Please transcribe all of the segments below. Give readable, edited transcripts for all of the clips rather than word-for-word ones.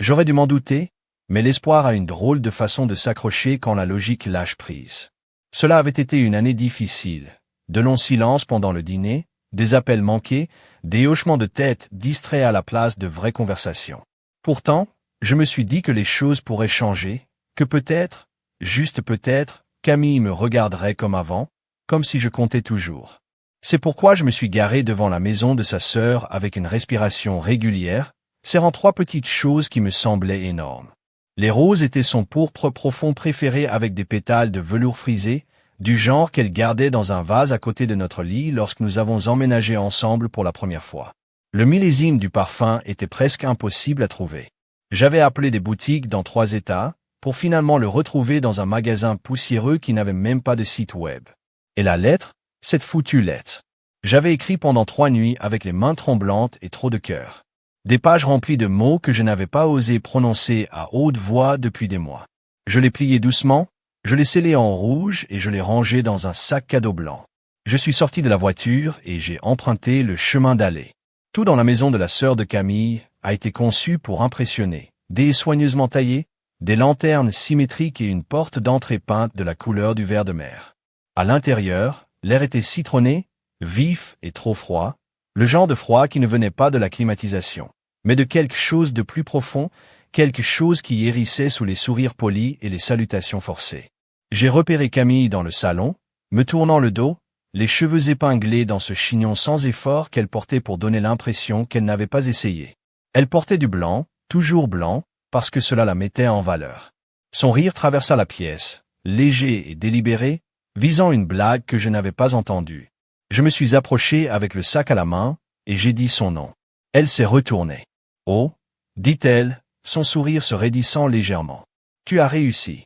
J'aurais dû m'en douter, mais l'espoir a une drôle de façon de s'accrocher quand la logique lâche prise. Cela avait été une année difficile. De longs silences pendant le dîner, des appels manqués, des hochements de tête distraits à la place de vraies conversations. Pourtant, je me suis dit que les choses pourraient changer, que peut-être, juste peut-être, Camille me regarderait comme avant, comme si je comptais toujours. C'est pourquoi je me suis garé devant la maison de sa sœur avec une respiration régulière, serrant 3 petites choses qui me semblaient énormes. Les roses étaient son pourpre profond préféré avec des pétales de velours frisé, du genre qu'elle gardait dans un vase à côté de notre lit lorsque nous avons emménagé ensemble pour la première fois. Le millésime du parfum était presque impossible à trouver. J'avais appelé des boutiques dans 3 États, pour finalement le retrouver dans un magasin poussiéreux qui n'avait même pas de site web. Et la lettre? Cette foutue lettre. J'avais écrit pendant 3 nuits avec les mains tremblantes et trop de cœur. Des pages remplies de mots que je n'avais pas osé prononcer à haute voix depuis des mois. Je les pliais doucement, je les scellais en rouge et je les rangeais dans un sac cadeau blanc. Je suis sorti de la voiture et j'ai emprunté le chemin d'allée. Tout dans la maison de la sœur de Camille a été conçu pour impressionner. Des soigneusement taillés, des lanternes symétriques et une porte d'entrée peinte de la couleur du vert de mer. À l'intérieur, l'air était citronné, vif et trop froid, le genre de froid qui ne venait pas de la climatisation, mais de quelque chose de plus profond, quelque chose qui hérissait sous les sourires polis et les salutations forcées. J'ai repéré Camille dans le salon, me tournant le dos, les cheveux épinglés dans ce chignon sans effort qu'elle portait pour donner l'impression qu'elle n'avait pas essayé. Elle portait du blanc, toujours blanc, parce que cela la mettait en valeur. Son rire traversa la pièce, léger et délibéré, visant une blague que je n'avais pas entendue. Je me suis approché avec le sac à la main, et j'ai dit son nom. Elle s'est retournée. « Oh » dit-elle, son sourire se raidissant légèrement. « Tu as réussi. »«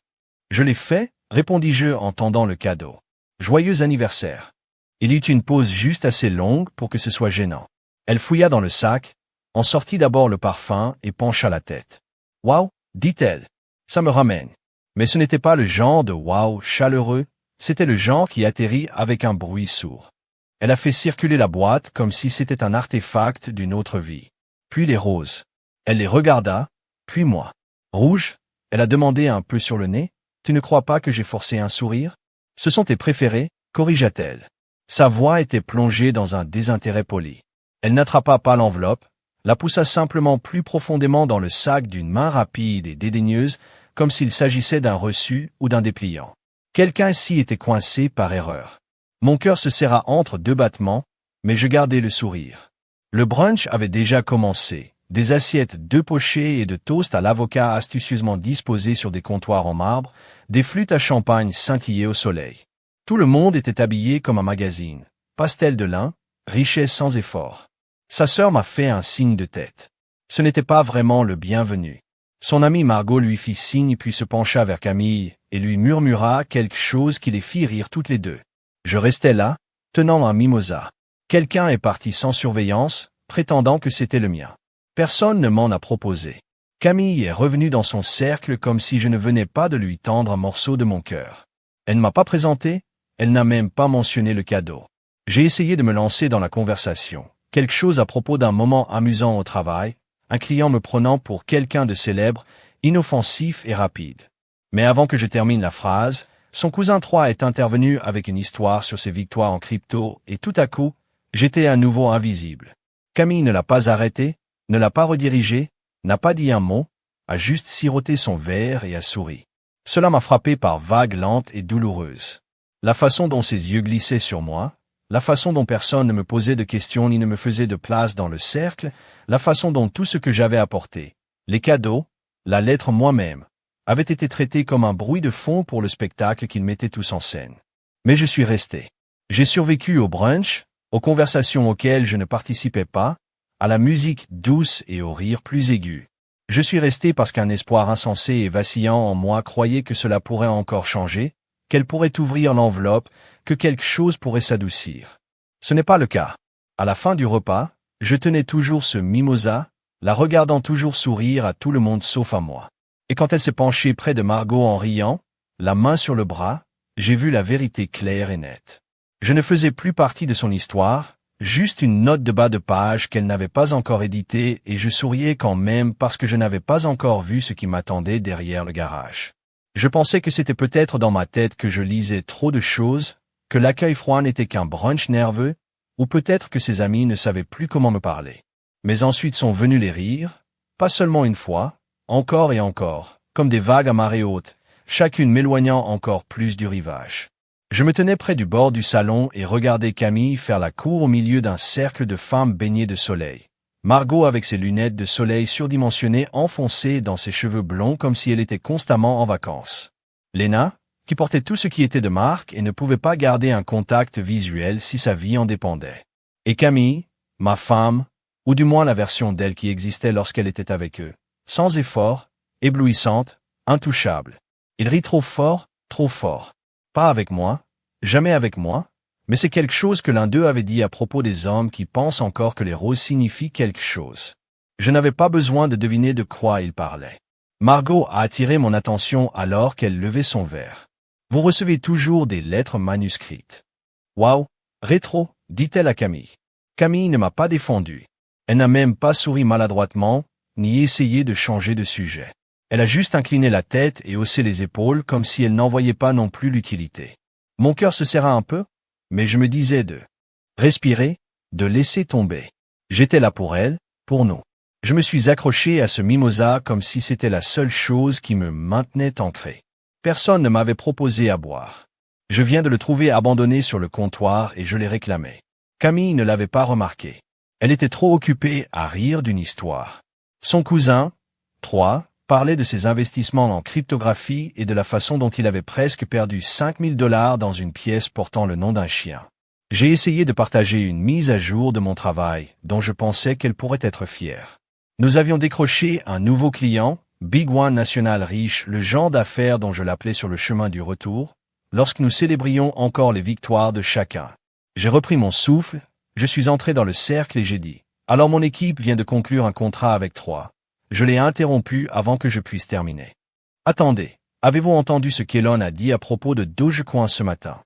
Je l'ai fait » répondis-je en tendant le cadeau. « Joyeux anniversaire. » Il y eut une pause juste assez longue pour que ce soit gênant. Elle fouilla dans le sac, en sortit d'abord le parfum et pencha la tête. « Waouh » dit-elle. « Ça me ramène. » Mais ce n'était pas le genre de waouh chaleureux, c'était le genre qui atterrit avec un bruit sourd. Elle a fait circuler la boîte comme si c'était un artefact d'une autre vie. Puis les roses. Elle les regarda, puis moi. « Rouge ?» Elle a demandé un peu sur le nez. « Tu ne crois pas que j'ai forcé un sourire ?»« Ce sont tes préférés ?» corrigea-t-elle. Sa voix était plongée dans un désintérêt poli. Elle n'attrapa pas l'enveloppe, la poussa simplement plus profondément dans le sac d'une main rapide et dédaigneuse, comme s'il s'agissait d'un reçu ou d'un dépliant. Quelqu'un s'y était coincé par erreur. Mon cœur se serra entre 2 battements, mais je gardai le sourire. Le brunch avait déjà commencé. Des assiettes 2 pochées et de toast à l'avocat astucieusement disposés sur des comptoirs en marbre, des flûtes à champagne scintillaient au soleil. Tout le monde était habillé comme un magazine. Pastel de lin, richesse sans effort. Sa sœur m'a fait un signe de tête. Ce n'était pas vraiment le bienvenu. Son amie Margot lui fit signe puis se pencha vers Camille et lui murmura quelque chose qui les fit rire toutes les deux. Je restais là, tenant un mimosa. Quelqu'un est parti sans surveillance, prétendant que c'était le mien. Personne ne m'en a proposé. Camille est revenue dans son cercle comme si je ne venais pas de lui tendre un morceau de mon cœur. Elle ne m'a pas présenté, elle n'a même pas mentionné le cadeau. J'ai essayé de me lancer dans la conversation. Quelque chose à propos d'un moment amusant au travail, un client me prenant pour quelqu'un de célèbre, inoffensif et rapide. Mais avant que je termine la phrase, son cousin 3 est intervenu avec une histoire sur ses victoires en crypto et tout à coup, j'étais à nouveau invisible. Camille ne l'a pas arrêté, ne l'a pas redirigé, n'a pas dit un mot, a juste siroté son verre et a souri. Cela m'a frappé par vagues lentes et douloureuses. La façon dont ses yeux glissaient sur moi, la façon dont personne ne me posait de questions ni ne me faisait de place dans le cercle, la façon dont tout ce que j'avais apporté, les cadeaux, la lettre moi-même, avait été traité comme un bruit de fond pour le spectacle qu'ils mettaient tous en scène. Mais je suis resté. J'ai survécu au brunch, aux conversations auxquelles je ne participais pas, à la musique douce et au rire plus aigu. Je suis resté parce qu'un espoir insensé et vacillant en moi croyait que cela pourrait encore changer, qu'elle pourrait ouvrir l'enveloppe, que quelque chose pourrait s'adoucir. Ce n'est pas le cas. À la fin du repas, je tenais toujours ce mimosa, la regardant toujours sourire à tout le monde sauf à moi. Et quand elle s'est penchée près de Margot en riant, la main sur le bras, j'ai vu la vérité claire et nette. Je ne faisais plus partie de son histoire, juste une note de bas de page qu'elle n'avait pas encore éditée et je souriais quand même parce que je n'avais pas encore vu ce qui m'attendait derrière le garage. Je pensais que c'était peut-être dans ma tête que je lisais trop de choses, que l'accueil froid n'était qu'un brunch nerveux, ou peut-être que ses amis ne savaient plus comment me parler. Mais ensuite sont venus les rires, pas seulement une fois, encore et encore, comme des vagues à marée haute, chacune m'éloignant encore plus du rivage. Je me tenais près du bord du salon et regardais Camille faire la cour au milieu d'un cercle de femmes baignées de soleil. Margot avec ses lunettes de soleil surdimensionnées enfoncées dans ses cheveux blonds comme si elle était constamment en vacances. Léna, qui portait tout ce qui était de marque et ne pouvait pas garder un contact visuel si sa vie en dépendait. Et Camille, ma femme, ou du moins la version d'elle qui existait lorsqu'elle était avec eux, sans effort, éblouissante, intouchable. Il rit trop fort, trop fort. Pas avec moi, jamais avec moi, mais c'est quelque chose que l'un d'eux avait dit à propos des hommes qui pensent encore que les roses signifient quelque chose. Je n'avais pas besoin de deviner de quoi il parlait. Margot a attiré mon attention alors qu'elle levait son verre. Vous recevez toujours des lettres manuscrites. Waouh, rétro, dit-elle à Camille. Camille ne m'a pas défendu. Elle n'a même pas souri maladroitement, ni essayé de changer de sujet. Elle a juste incliné la tête et haussé les épaules comme si elle n'en voyait pas non plus l'utilité. Mon cœur se serra un peu, mais je me disais de respirer, de laisser tomber. J'étais là pour elle, pour nous. Je me suis accroché à ce mimosa comme si c'était la seule chose qui me maintenait ancré. Personne ne m'avait proposé à boire. Je viens de le trouver abandonné sur le comptoir et je l'ai réclamé. Camille ne l'avait pas remarqué. Elle était trop occupée à rire d'une histoire. Son cousin, 3, parlait de ses investissements en cryptographie et de la façon dont il avait presque perdu 5000 $ dans une pièce portant le nom d'un chien. J'ai essayé de partager une mise à jour de mon travail, dont je pensais qu'elle pourrait être fière. Nous avions décroché un nouveau client, Big One National Riche, le genre d'affaires dont je l'appelais sur le chemin du retour, lorsque nous célébrions encore les victoires de chacun. J'ai repris mon souffle, je suis entré dans le cercle et j'ai dit « Alors mon équipe vient de conclure un contrat avec 3. » Je l'ai interrompu avant que je puisse terminer. « Attendez, avez-vous entendu ce qu'Elon a dit à propos de Dogecoin ce matin ?»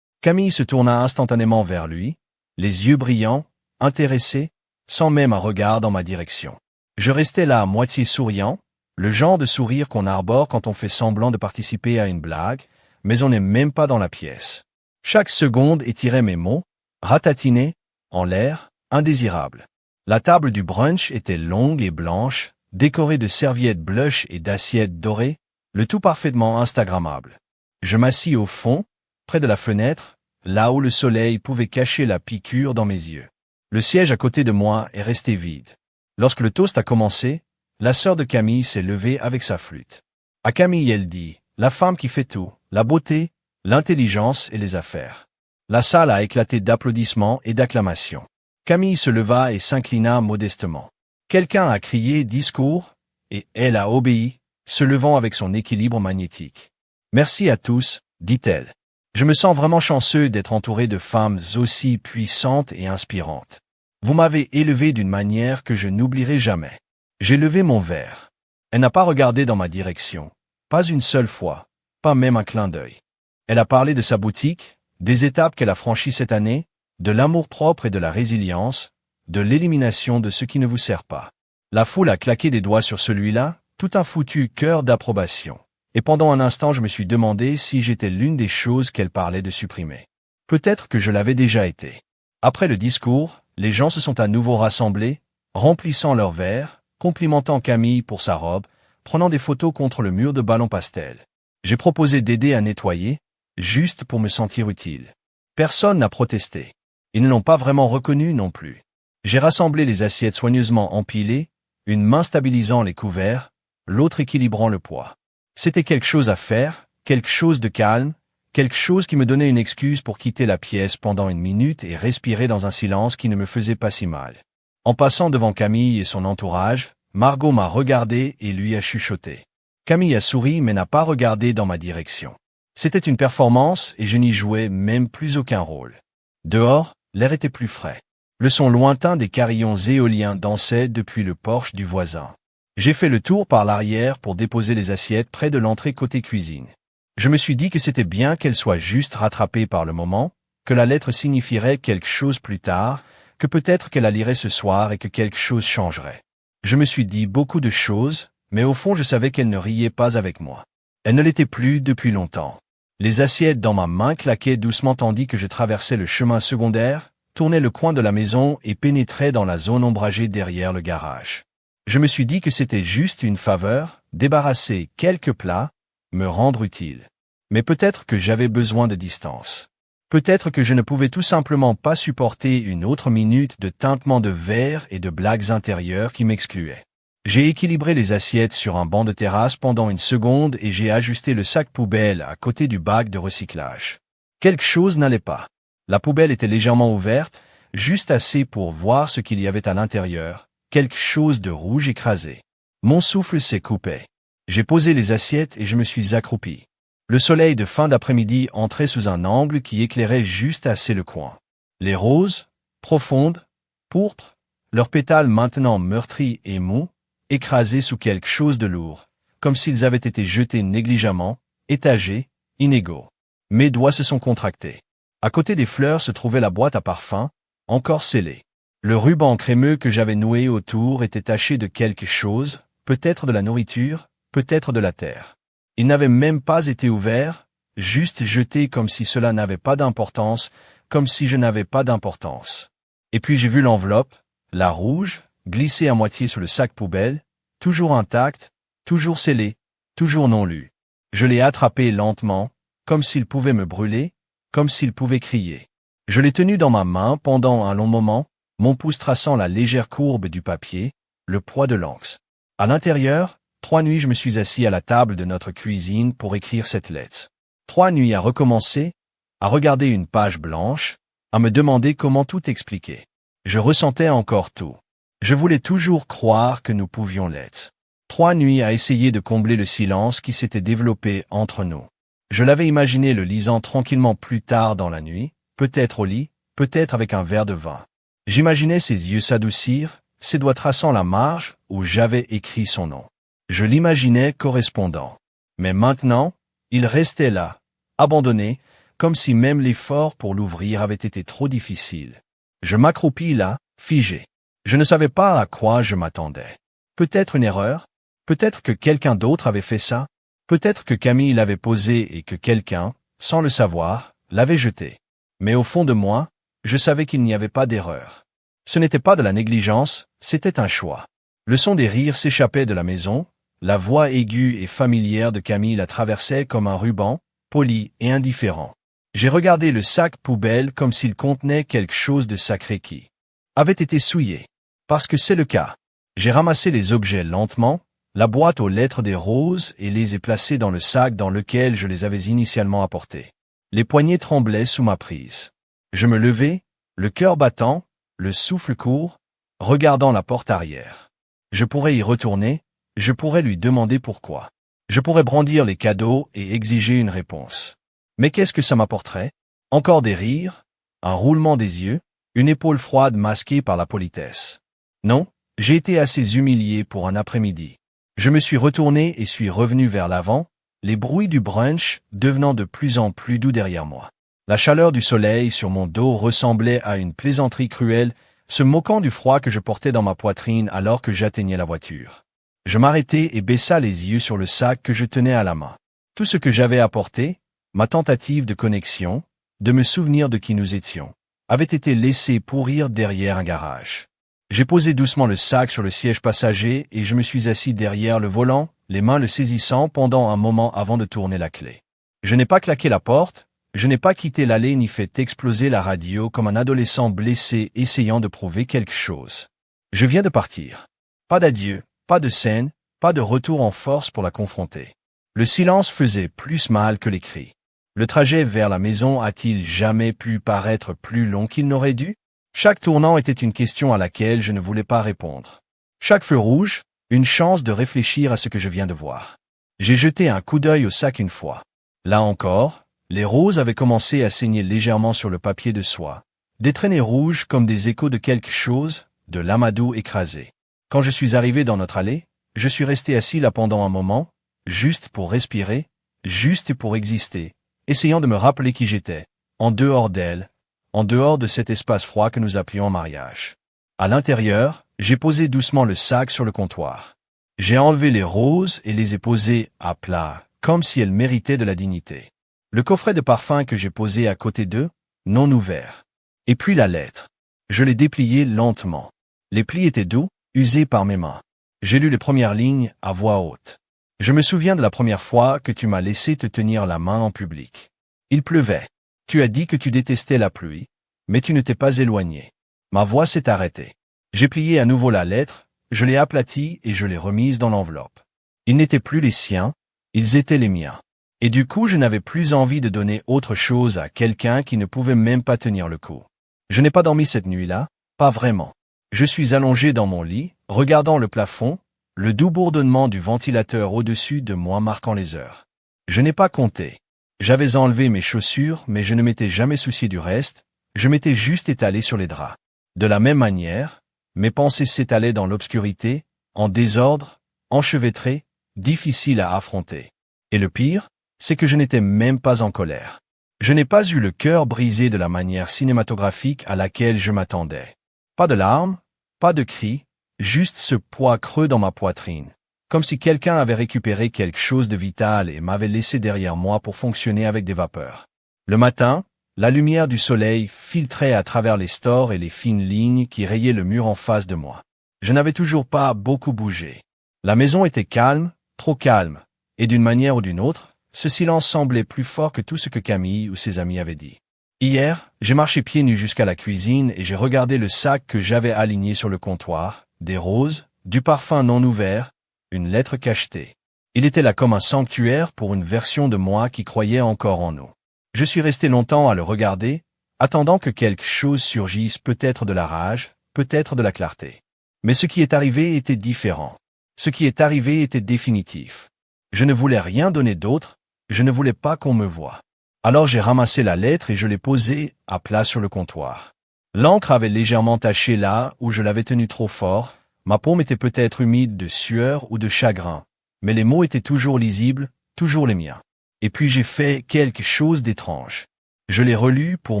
Camille se tourna instantanément vers lui, les yeux brillants, intéressés, sans même un regard dans ma direction. Je restais là à moitié souriant, le genre de sourire qu'on arbore quand on fait semblant de participer à une blague, mais on n'est même pas dans la pièce. Chaque seconde étirait mes mots, ratatinés, en l'air, indésirables. La table du brunch était longue et blanche, décorée de serviettes blush et d'assiettes dorées, le tout parfaitement instagrammable. Je m'assis au fond, près de la fenêtre, là où le soleil pouvait cacher la piqûre dans mes yeux. Le siège à côté de moi est resté vide. Lorsque le toast a commencé, la sœur de Camille s'est levée avec sa flûte. À Camille, elle dit, la femme qui fait tout, la beauté, l'intelligence et les affaires. La salle a éclaté d'applaudissements et d'acclamations. Camille se leva et s'inclina modestement. Quelqu'un a crié « discours » et elle a obéi, se levant avec son équilibre magnétique. « Merci à tous », dit-elle. Je me sens vraiment chanceux d'être entouré de femmes aussi puissantes et inspirantes. Vous m'avez élevé d'une manière que je n'oublierai jamais. J'ai levé mon verre. Elle n'a pas regardé dans ma direction. Pas une seule fois. Pas même un clin d'œil. Elle a parlé de sa boutique, des étapes qu'elle a franchies cette année, de l'amour-propre et de la résilience, de l'élimination de ce qui ne vous sert pas. La foule a claqué des doigts sur celui-là, tout un foutu cœur d'approbation. Et pendant un instant je me suis demandé si j'étais l'une des choses qu'elle parlait de supprimer. Peut-être que je l'avais déjà été. Après le discours, les gens se sont à nouveau rassemblés, remplissant leurs verres, complimentant Camille pour sa robe, prenant des photos contre le mur de ballon pastel. J'ai proposé d'aider à nettoyer, juste pour me sentir utile. Personne n'a protesté. Ils ne l'ont pas vraiment reconnu non plus. J'ai rassemblé les assiettes soigneusement empilées, une main stabilisant les couverts, l'autre équilibrant le poids. C'était quelque chose à faire, quelque chose de calme, quelque chose qui me donnait une excuse pour quitter la pièce pendant une minute et respirer dans un silence qui ne me faisait pas si mal. En passant devant Camille et son entourage, Margot m'a regardé et lui a chuchoté. Camille a souri mais n'a pas regardé dans ma direction. C'était une performance et je n'y jouais même plus aucun rôle. Dehors, l'air était plus frais. Le son lointain des carillons éoliens dansait depuis le porche du voisin. J'ai fait le tour par l'arrière pour déposer les assiettes près de l'entrée côté cuisine. Je me suis dit que c'était bien qu'elle soit juste rattrapée par le moment, que la lettre signifierait quelque chose plus tard, que peut-être qu'elle la lirait ce soir et que quelque chose changerait. Je me suis dit beaucoup de choses, mais au fond je savais qu'elle ne riait pas avec moi. Elle ne l'était plus depuis longtemps. Les assiettes dans ma main claquaient doucement tandis que je traversais le chemin secondaire, tournais le coin de la maison et pénétrais dans la zone ombragée derrière le garage. Je me suis dit que c'était juste une faveur, débarrasser quelques plats, me rendre utile. Mais peut-être que j'avais besoin de distance. Peut-être que je ne pouvais tout simplement pas supporter une autre minute de tintement de verre et de blagues intérieures qui m'excluaient. J'ai équilibré les assiettes sur un banc de terrasse pendant une seconde et j'ai ajusté le sac poubelle à côté du bac de recyclage. Quelque chose n'allait pas. La poubelle était légèrement ouverte, juste assez pour voir ce qu'il y avait à l'intérieur, quelque chose de rouge écrasé. Mon souffle s'est coupé. J'ai posé les assiettes et je me suis accroupi. Le soleil de fin d'après-midi entrait sous un angle qui éclairait juste assez le coin. Les roses, profondes, pourpres, leurs pétales maintenant meurtris et mous, écrasés sous quelque chose de lourd, comme s'ils avaient été jetés négligemment, étagés, inégaux. Mes doigts se sont contractés. À côté des fleurs se trouvait la boîte à parfum, encore scellée. Le ruban crémeux que j'avais noué autour était taché de quelque chose, peut-être de la nourriture, peut-être de la terre. Il n'avait même pas été ouvert, juste jeté comme si cela n'avait pas d'importance, comme si je n'avais pas d'importance. Et puis j'ai vu l'enveloppe, la rouge, glissée à moitié sur le sac poubelle, toujours intacte, toujours scellée, toujours non lue. Je l'ai attrapée lentement, comme s'il pouvait me brûler, comme s'il pouvait crier. Je l'ai tenue dans ma main pendant un long moment, mon pouce traçant la légère courbe du papier, le poids de l'encre. À l'intérieur, 3 nuits je me suis assis à la table de notre cuisine pour écrire cette lettre. 3 nuits à recommencer, à regarder une page blanche, à me demander comment tout expliquer. Je ressentais encore tout. Je voulais toujours croire que nous pouvions l'être. 3 nuits à essayer de combler le silence qui s'était développé entre nous. Je l'avais imaginé le lisant tranquillement plus tard dans la nuit, peut-être au lit, peut-être avec un verre de vin. J'imaginais ses yeux s'adoucir, ses doigts traçant la marge où j'avais écrit son nom. Je l'imaginais correspondant. Mais maintenant, il restait là, abandonné, comme si même l'effort pour l'ouvrir avait été trop difficile. Je m'accroupis là, figé. Je ne savais pas à quoi je m'attendais. Peut-être une erreur, peut-être que quelqu'un d'autre avait fait ça, peut-être que Camille l'avait posé et que quelqu'un, sans le savoir, l'avait jeté. Mais au fond de moi, je savais qu'il n'y avait pas d'erreur. Ce n'était pas de la négligence, c'était un choix. Le son des rires s'échappait de la maison, la voix aiguë et familière de Camille la traversait comme un ruban, poli et indifférent. J'ai regardé le sac poubelle comme s'il contenait quelque chose de sacré qui avait été souillé. Parce que c'est le cas. J'ai ramassé les objets lentement, la boîte aux lettres des roses et les ai placés dans le sac dans lequel je les avais initialement apportés. Les poignets tremblaient sous ma prise. Je me levai, le cœur battant, le souffle court, regardant la porte arrière. Je pourrais y retourner, je pourrais lui demander pourquoi. Je pourrais brandir les cadeaux et exiger une réponse. Mais qu'est-ce que ça m'apporterait? Encore des rires, un roulement des yeux, une épaule froide masquée par la politesse. Non, j'ai été assez humilié pour un après-midi. Je me suis retourné et suis revenu vers l'avant, les bruits du brunch devenant de plus en plus doux derrière moi. La chaleur du soleil sur mon dos ressemblait à une plaisanterie cruelle, se moquant du froid que je portais dans ma poitrine alors que j'atteignais la voiture. Je m'arrêtai et baissa les yeux sur le sac que je tenais à la main. Tout ce que j'avais apporté, ma tentative de connexion, de me souvenir de qui nous étions, avait été laissé pourrir derrière un garage. J'ai posé doucement le sac sur le siège passager et je me suis assis derrière le volant, les mains le saisissant pendant un moment avant de tourner la clé. Je n'ai pas claqué la porte, je n'ai pas quitté l'allée ni fait exploser la radio comme un adolescent blessé essayant de prouver quelque chose. Je viens de partir. Pas d'adieu, pas de scène, pas de retour en force pour la confronter. Le silence faisait plus mal que les cris. Le trajet vers la maison a-t-il jamais pu paraître plus long qu'il n'aurait dû? Chaque tournant était une question à laquelle je ne voulais pas répondre. Chaque feu rouge, une chance de réfléchir à ce que je viens de voir. J'ai jeté un coup d'œil au sac une fois. Là encore, les roses avaient commencé à saigner légèrement sur le papier de soie. Des traînées rouges comme des échos de quelque chose, de l'amadou écrasé. Quand je suis arrivé dans notre allée, je suis resté assis là pendant un moment, juste pour respirer, juste pour exister, essayant de me rappeler qui j'étais, en dehors d'elle, en dehors de cet espace froid que nous appelions mariage. À l'intérieur, j'ai posé doucement le sac sur le comptoir. J'ai enlevé les roses et les ai posées à plat, comme si elles méritaient de la dignité. Le coffret de parfum que j'ai posé à côté d'eux, non ouvert. Et puis la lettre. Je l'ai dépliée lentement. Les plis étaient doux, usés par mes mains. J'ai lu les premières lignes à voix haute. Je me souviens de la première fois que tu m'as laissé te tenir la main en public. Il pleuvait. Tu as dit que tu détestais la pluie, mais tu ne t'es pas éloigné. Ma voix s'est arrêtée. J'ai plié à nouveau la lettre, je l'ai aplatie et je l'ai remise dans l'enveloppe. Ils n'étaient plus les siens, ils étaient les miens. Et du coup, je n'avais plus envie de donner autre chose à quelqu'un qui ne pouvait même pas tenir le coup. Je n'ai pas dormi cette nuit-là, pas vraiment. Je suis allongé dans mon lit, regardant le plafond, le doux bourdonnement du ventilateur au-dessus de moi marquant les heures. Je n'ai pas compté. J'avais enlevé mes chaussures, mais je ne m'étais jamais soucié du reste, je m'étais juste étalé sur les draps. De la même manière, mes pensées s'étalaient dans l'obscurité, en désordre, enchevêtrées, difficiles à affronter. Et le pire, c'est que je n'étais même pas en colère. Je n'ai pas eu le cœur brisé de la manière cinématographique à laquelle je m'attendais. Pas de larmes, pas de cris, juste ce poids creux dans ma poitrine, comme si quelqu'un avait récupéré quelque chose de vital et m'avait laissé derrière moi pour fonctionner avec des vapeurs. Le matin, la lumière du soleil filtrait à travers les stores et les fines lignes qui rayaient le mur en face de moi. Je n'avais toujours pas beaucoup bougé. La maison était calme, trop calme, et d'une manière ou d'une autre, ce silence semblait plus fort que tout ce que Camille ou ses amis avaient dit. Hier, j'ai marché pieds nus jusqu'à la cuisine et j'ai regardé le sac que j'avais aligné sur le comptoir, des roses, du parfum non ouvert, une lettre cachetée. Il était là comme un sanctuaire pour une version de moi qui croyait encore en nous. Je suis resté longtemps à le regarder, attendant que quelque chose surgisse, peut-être de la rage, peut-être de la clarté. Mais ce qui est arrivé était différent. Ce qui est arrivé était définitif. Je ne voulais rien donner d'autre, je ne voulais pas qu'on me voie. Alors j'ai ramassé la lettre et je l'ai posée à plat sur le comptoir. L'encre avait légèrement taché là où je l'avais tenue trop fort, ma paume était peut-être humide de sueur ou de chagrin, mais les mots étaient toujours lisibles, toujours les miens. Et puis j'ai fait quelque chose d'étrange. Je l'ai relu pour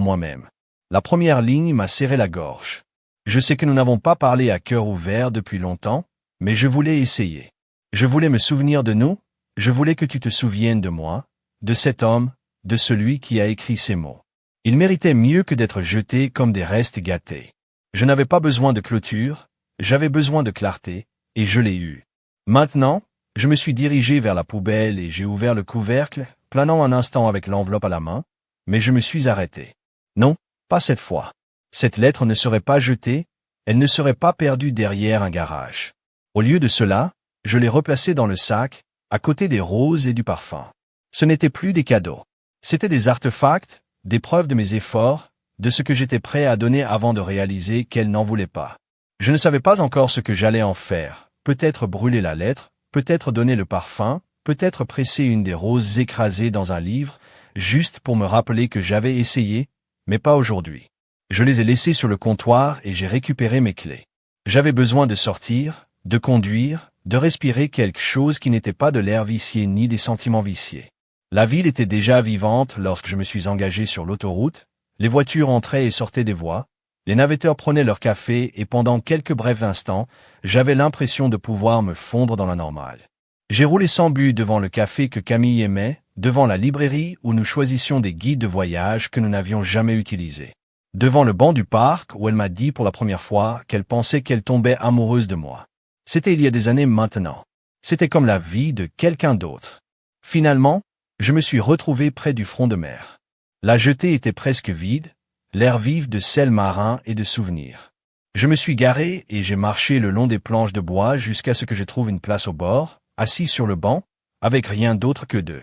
moi-même. La première ligne m'a serré la gorge. Je sais que nous n'avons pas parlé à cœur ouvert depuis longtemps, mais je voulais essayer. Je voulais me souvenir de nous, je voulais que tu te souviennes de moi, de cet homme, de celui qui a écrit ces mots. Il méritait mieux que d'être jeté comme des restes gâtés. Je n'avais pas besoin de clôture, j'avais besoin de clarté, et je l'ai eue. Maintenant, je me suis dirigé vers la poubelle et j'ai ouvert le couvercle, planant un instant avec l'enveloppe à la main, mais je me suis arrêté. Non, pas cette fois. Cette lettre ne serait pas jetée, elle ne serait pas perdue derrière un garage. Au lieu de cela, je l'ai replacée dans le sac, à côté des roses et du parfum. Ce n'étaient plus des cadeaux. C'étaient des artefacts, des preuves de mes efforts, de ce que j'étais prêt à donner avant de réaliser qu'elle n'en voulait pas. Je ne savais pas encore ce que j'allais en faire, peut-être brûler la lettre, peut-être donner le parfum, peut-être presser une des roses écrasées dans un livre, juste pour me rappeler que j'avais essayé, mais pas aujourd'hui. Je les ai laissées sur le comptoir et j'ai récupéré mes clés. J'avais besoin de sortir, de conduire, de respirer quelque chose qui n'était pas de l'air vicié ni des sentiments viciés. La ville était déjà vivante lorsque je me suis engagé sur l'autoroute, les voitures entraient et sortaient des voies, les navetteurs prenaient leur café et pendant quelques brefs instants, j'avais l'impression de pouvoir me fondre dans la normale. J'ai roulé sans but devant le café que Camille aimait, devant la librairie où nous choisissions des guides de voyage que nous n'avions jamais utilisés. Devant le banc du parc où elle m'a dit pour la première fois qu'elle pensait qu'elle tombait amoureuse de moi. C'était il y a des années maintenant. C'était comme la vie de quelqu'un d'autre. Finalement, je me suis retrouvé près du front de mer. La jetée était presque vide, l'air vif de sel marin et de souvenirs. Je me suis garé et j'ai marché le long des planches de bois jusqu'à ce que je trouve une place au bord, assis sur le banc, avec rien d'autre que de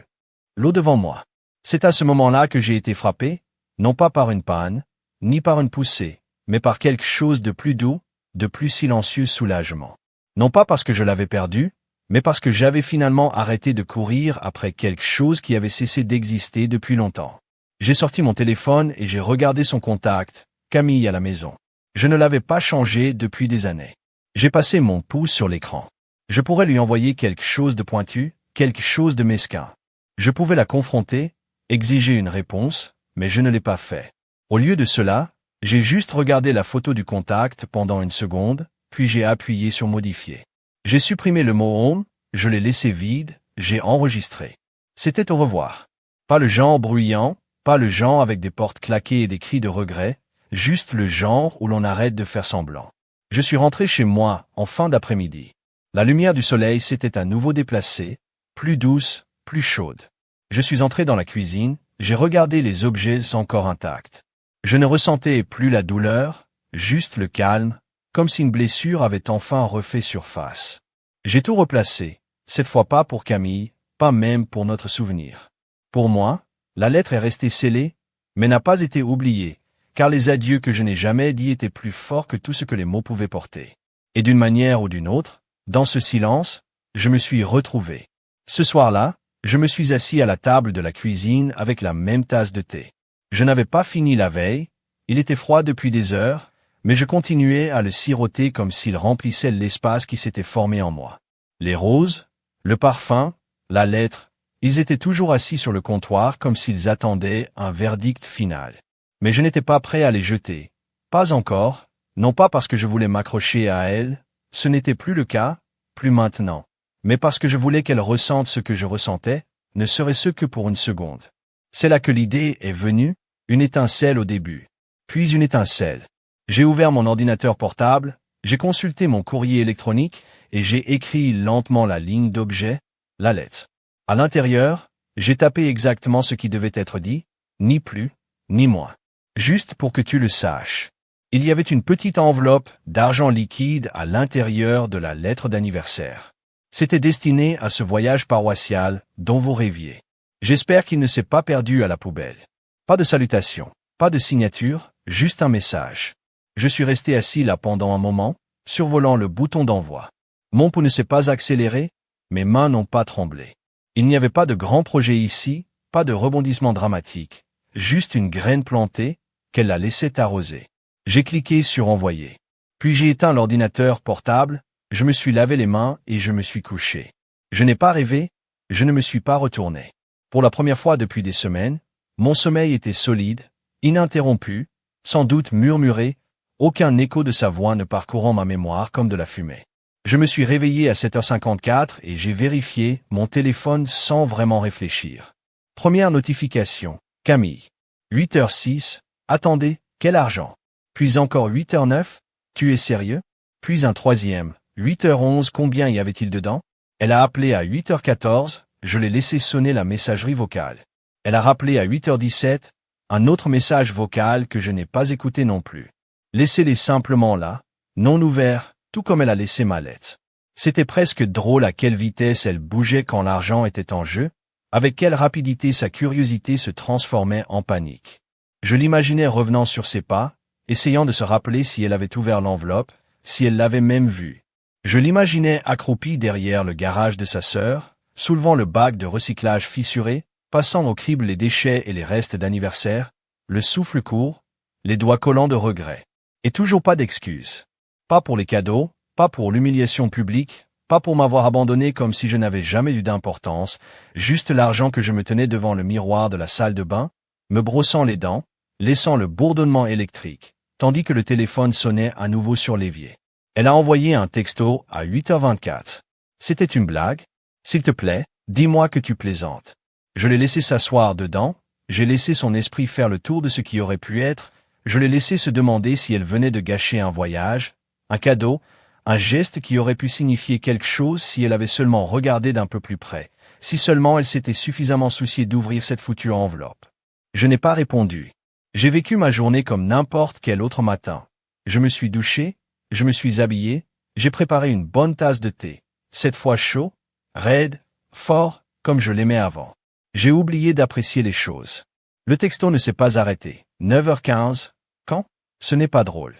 l'eau devant moi. C'est à ce moment-là que j'ai été frappé, non pas par une panne, ni par une poussée, mais par quelque chose de plus doux, de plus silencieux soulagement. Non pas parce que je l'avais perdu, mais parce que j'avais finalement arrêté de courir après quelque chose qui avait cessé d'exister depuis longtemps. J'ai sorti mon téléphone et j'ai regardé son contact, Camille à la maison. Je ne l'avais pas changé depuis des années. J'ai passé mon pouce sur l'écran. Je pourrais lui envoyer quelque chose de pointu, quelque chose de mesquin. Je pouvais la confronter, exiger une réponse, mais je ne l'ai pas fait. Au lieu de cela, j'ai juste regardé la photo du contact pendant une seconde, puis j'ai appuyé sur Modifier. J'ai supprimé le mot Home, je l'ai laissé vide, j'ai enregistré. C'était au revoir. Pas le genre bruyant, pas le genre avec des portes claquées et des cris de regret, juste le genre où l'on arrête de faire semblant. Je suis rentré chez moi en fin d'après-midi. La lumière du soleil s'était à nouveau déplacée, plus douce, plus chaude. Je suis entré dans la cuisine, j'ai regardé les objets encore intacts. Je ne ressentais plus la douleur, juste le calme, comme si une blessure avait enfin refait surface. J'ai tout replacé, cette fois pas pour Camille, pas même pour notre souvenir. Pour moi, la lettre est restée scellée, mais n'a pas été oubliée, car les adieux que je n'ai jamais dits étaient plus forts que tout ce que les mots pouvaient porter. Et d'une manière ou d'une autre, dans ce silence, je me suis retrouvé. Ce soir-là, je me suis assis à la table de la cuisine avec la même tasse de thé. Je n'avais pas fini la veille, il était froid depuis des heures, mais je continuais à le siroter comme s'il remplissait l'espace qui s'était formé en moi. Les roses, le parfum, la lettre, ils étaient toujours assis sur le comptoir comme s'ils attendaient un verdict final. Mais je n'étais pas prêt à les jeter. Pas encore, non pas parce que je voulais m'accrocher à elles, ce n'était plus le cas, plus maintenant, mais parce que je voulais qu'elles ressentent ce que je ressentais, ne serait-ce que pour une seconde. C'est là que l'idée est venue, une étincelle au début, puis une étincelle. J'ai ouvert mon ordinateur portable, j'ai consulté mon courrier électronique et j'ai écrit lentement la ligne d'objet, la lettre. À l'intérieur, j'ai tapé exactement ce qui devait être dit, ni plus, ni moins. Juste pour que tu le saches. Il y avait une petite enveloppe d'argent liquide à l'intérieur de la lettre d'anniversaire. C'était destiné à ce voyage paroissial dont vous rêviez. J'espère qu'il ne s'est pas perdu à la poubelle. Pas de salutation, pas de signature, juste un message. Je suis resté assis là pendant un moment, survolant le bouton d'envoi. Mon pouls ne s'est pas accéléré, mes mains n'ont pas tremblé. Il n'y avait pas de grand projet ici, pas de rebondissement dramatique, juste une graine plantée, qu'elle la laissait arroser. J'ai cliqué sur Envoyer. Puis j'ai éteint l'ordinateur portable, je me suis lavé les mains et je me suis couché. Je n'ai pas rêvé, je ne me suis pas retourné. Pour la première fois depuis des semaines, mon sommeil était solide, ininterrompu, sans doute murmuré, aucun écho de sa voix ne parcourant ma mémoire comme de la fumée. Je me suis réveillé à 7h54 et j'ai vérifié mon téléphone sans vraiment réfléchir. Première notification, Camille. 8h06, attendez, quel argent? Puis encore 8h09, tu es sérieux? Puis un troisième, 8h11, combien y avait-il dedans? Elle a appelé à 8h14, je l'ai laissé sonner la messagerie vocale. Elle a rappelé à 8h17, un autre message vocal que je n'ai pas écouté non plus. Laissez-les simplement là, non ouverts, tout comme elle a laissé ma lettre. C'était presque drôle à quelle vitesse elle bougeait quand l'argent était en jeu, avec quelle rapidité sa curiosité se transformait en panique. Je l'imaginais revenant sur ses pas, essayant de se rappeler si elle avait ouvert l'enveloppe, si elle l'avait même vue. Je l'imaginais accroupie derrière le garage de sa sœur, soulevant le bac de recyclage fissuré, passant au crible les déchets et les restes d'anniversaire, le souffle court, les doigts collants de regret. Et toujours pas d'excuses. Pas pour les cadeaux, pas pour l'humiliation publique, pas pour m'avoir abandonné comme si je n'avais jamais eu d'importance, juste l'argent que je me tenais devant le miroir de la salle de bain, me brossant les dents, laissant le bourdonnement électrique, tandis que le téléphone sonnait à nouveau sur l'évier. Elle a envoyé un texto à 8h24. C'était une blague? S'il te plaît, dis-moi que tu plaisantes. Je l'ai laissé s'asseoir dedans, j'ai laissé son esprit faire le tour de ce qui aurait pu être, je l'ai laissé se demander si elle venait de gâcher un voyage, un cadeau, un geste qui aurait pu signifier quelque chose si elle avait seulement regardé d'un peu plus près, si seulement elle s'était suffisamment souciée d'ouvrir cette foutue enveloppe. Je n'ai pas répondu. J'ai vécu ma journée comme n'importe quel autre matin. Je me suis douché, je me suis habillé, j'ai préparé une bonne tasse de thé, cette fois chaud, raide, fort, comme je l'aimais avant. J'ai oublié d'apprécier les choses. Le texto ne s'est pas arrêté. 9h15, quand? Ce n'est pas drôle.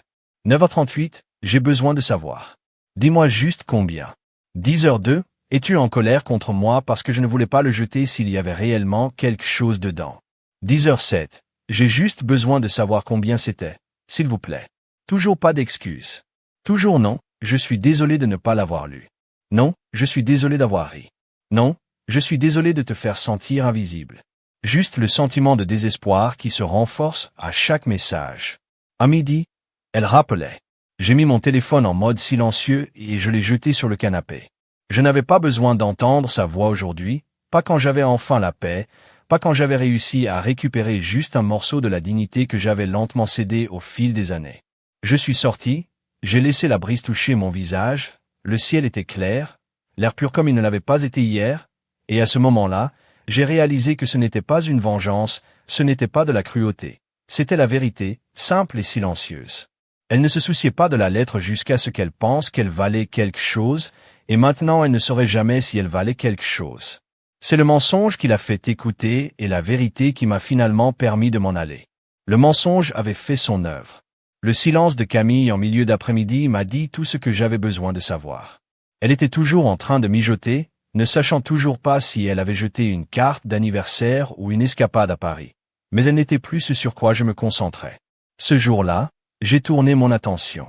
9h38, j'ai besoin de savoir. Dis-moi juste combien. 10h02, es-tu en colère contre moi parce que je ne voulais pas le jeter s'il y avait réellement quelque chose dedans? 10h07, j'ai juste besoin de savoir combien c'était, s'il vous plaît. Toujours pas d'excuses. Toujours non, je suis désolé de ne pas l'avoir lu. Non, je suis désolé d'avoir ri. Non, je suis désolé de te faire sentir invisible. Juste le sentiment de désespoir qui se renforce à chaque message. À midi, elle rappelait. J'ai mis mon téléphone en mode silencieux et je l'ai jeté sur le canapé. Je n'avais pas besoin d'entendre sa voix aujourd'hui, pas quand j'avais enfin la paix, pas quand j'avais réussi à récupérer juste un morceau de la dignité que j'avais lentement cédé au fil des années. Je suis sorti, j'ai laissé la brise toucher mon visage, le ciel était clair, l'air pur comme il ne l'avait pas été hier, et à ce moment-là, j'ai réalisé que ce n'était pas une vengeance, ce n'était pas de la cruauté. C'était la vérité, simple et silencieuse. Elle ne se souciait pas de la lettre jusqu'à ce qu'elle pense qu'elle valait quelque chose, et maintenant elle ne saurait jamais si elle valait quelque chose. C'est le mensonge qui l'a fait écouter et la vérité qui m'a finalement permis de m'en aller. Le mensonge avait fait son œuvre. Le silence de Camille en milieu d'après-midi m'a dit tout ce que j'avais besoin de savoir. Elle était toujours en train de mijoter, ne sachant toujours pas si elle avait jeté une carte d'anniversaire ou une escapade à Paris. Mais elle n'était plus ce sur quoi je me concentrais. Ce jour-là, j'ai tourné mon attention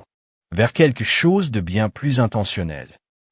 vers quelque chose de bien plus intentionnel.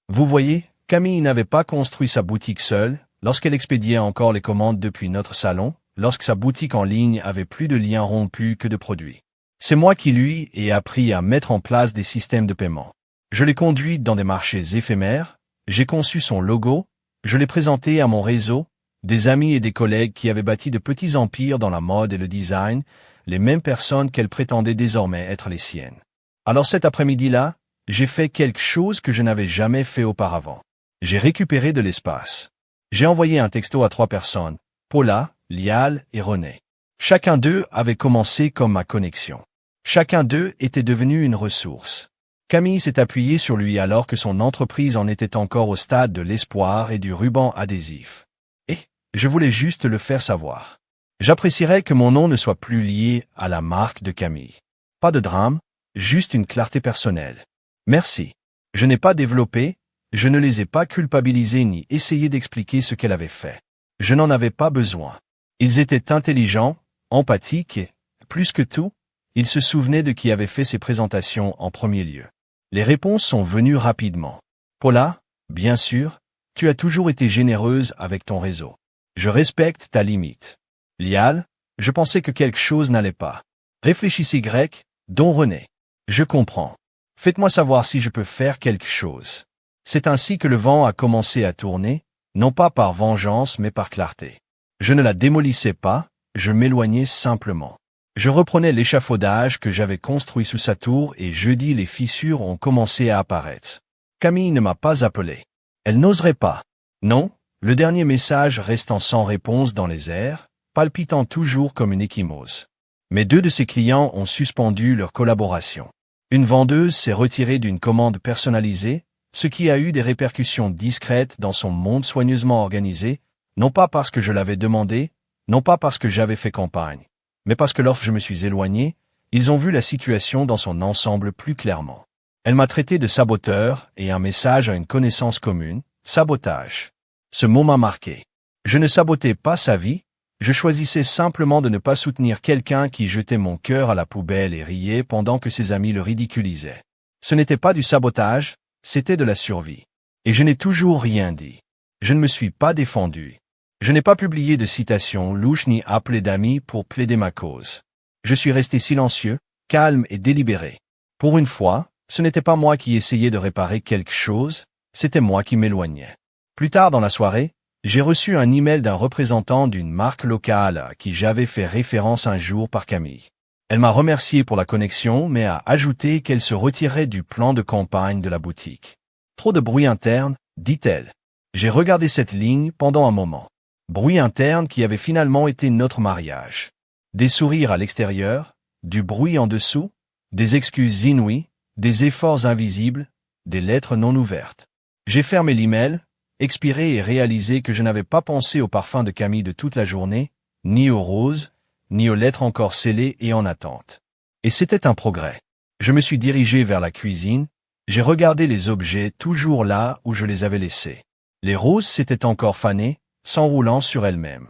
Vous voyez, Camille n'avait pas construit sa boutique seule, lorsqu'elle expédiait encore les commandes depuis notre salon, lorsque sa boutique en ligne avait plus de liens rompus que de produits. C'est moi qui lui ai appris à mettre en place des systèmes de paiement. Je l'ai conduit dans des marchés éphémères, j'ai conçu son logo, je l'ai présenté à mon réseau, des amis et des collègues qui avaient bâti de petits empires dans la mode et le design, les mêmes personnes qu'elle prétendait désormais être les siennes. Alors cet après-midi-là, j'ai fait quelque chose que je n'avais jamais fait auparavant. J'ai récupéré de l'espace. J'ai envoyé un texto à 3 personnes, Paula, Lial et René. Chacun d'eux avait commencé comme ma connexion. Chacun d'eux était devenu une ressource. Camille s'est appuyée sur lui alors que son entreprise en était encore au stade de l'espoir et du ruban adhésif. Et je voulais juste le faire savoir. J'apprécierais que mon nom ne soit plus lié à la marque de Camille. Pas de drame, juste une clarté personnelle. Merci. Je n'ai pas développé, je ne les ai pas culpabilisés ni essayé d'expliquer ce qu'elle avait fait. Je n'en avais pas besoin. Ils étaient intelligents, empathiques et, plus que tout, ils se souvenaient de qui avait fait ces présentations en premier lieu. Les réponses sont venues rapidement. Paula, bien sûr, tu as toujours été généreuse avec ton réseau. Je respecte ta limite. Lial, je pensais que quelque chose n'allait pas. Réfléchissez grec, dont René. Je comprends. Faites-moi savoir si je peux faire quelque chose. C'est ainsi que le vent a commencé à tourner, non pas par vengeance mais par clarté. Je ne la démolissais pas, je m'éloignais simplement. Je reprenais l'échafaudage que j'avais construit sous sa tour et jeudi les fissures ont commencé à apparaître. Camille ne m'a pas appelé. Elle n'oserait pas. Non, le dernier message restant sans réponse dans les airs, palpitant toujours comme une ecchymose. Mais 2 de ses clients ont suspendu leur collaboration. Une vendeuse s'est retirée d'une commande personnalisée, ce qui a eu des répercussions discrètes dans son monde soigneusement organisé, non pas parce que je l'avais demandé, non pas parce que j'avais fait campagne, mais parce que lorsque je me suis éloigné, ils ont vu la situation dans son ensemble plus clairement. Elle m'a traité de saboteur et un message à une connaissance commune, sabotage. Ce mot m'a marqué. Je ne sabotais pas sa vie, je choisissais simplement de ne pas soutenir quelqu'un qui jetait mon cœur à la poubelle et riait pendant que ses amis le ridiculisaient. Ce n'était pas du sabotage, c'était de la survie. Et je n'ai toujours rien dit. Je ne me suis pas défendu. Je n'ai pas publié de citations louches ni appelé d'amis pour plaider ma cause. Je suis resté silencieux, calme et délibéré. Pour une fois, ce n'était pas moi qui essayais de réparer quelque chose, c'était moi qui m'éloignais. Plus tard dans la soirée, j'ai reçu un email d'un représentant d'une marque locale à qui j'avais fait référence un jour par Camille. Elle m'a remercié pour la connexion mais a ajouté qu'elle se retirait du plan de campagne de la boutique. Trop de bruit interne, dit-elle. J'ai regardé cette ligne pendant un moment. Bruit interne qui avait finalement été notre mariage. Des sourires à l'extérieur, du bruit en dessous, des excuses inouïes, des efforts invisibles, des lettres non ouvertes. J'ai fermé l'email, expiré et réalisé que je n'avais pas pensé au parfum de Camille de toute la journée, ni aux roses, ni aux lettres encore scellées et en attente. Et c'était un progrès. Je me suis dirigé vers la cuisine, j'ai regardé les objets toujours là où je les avais laissés. Les roses s'étaient encore fanées, s'enroulant sur elles-mêmes.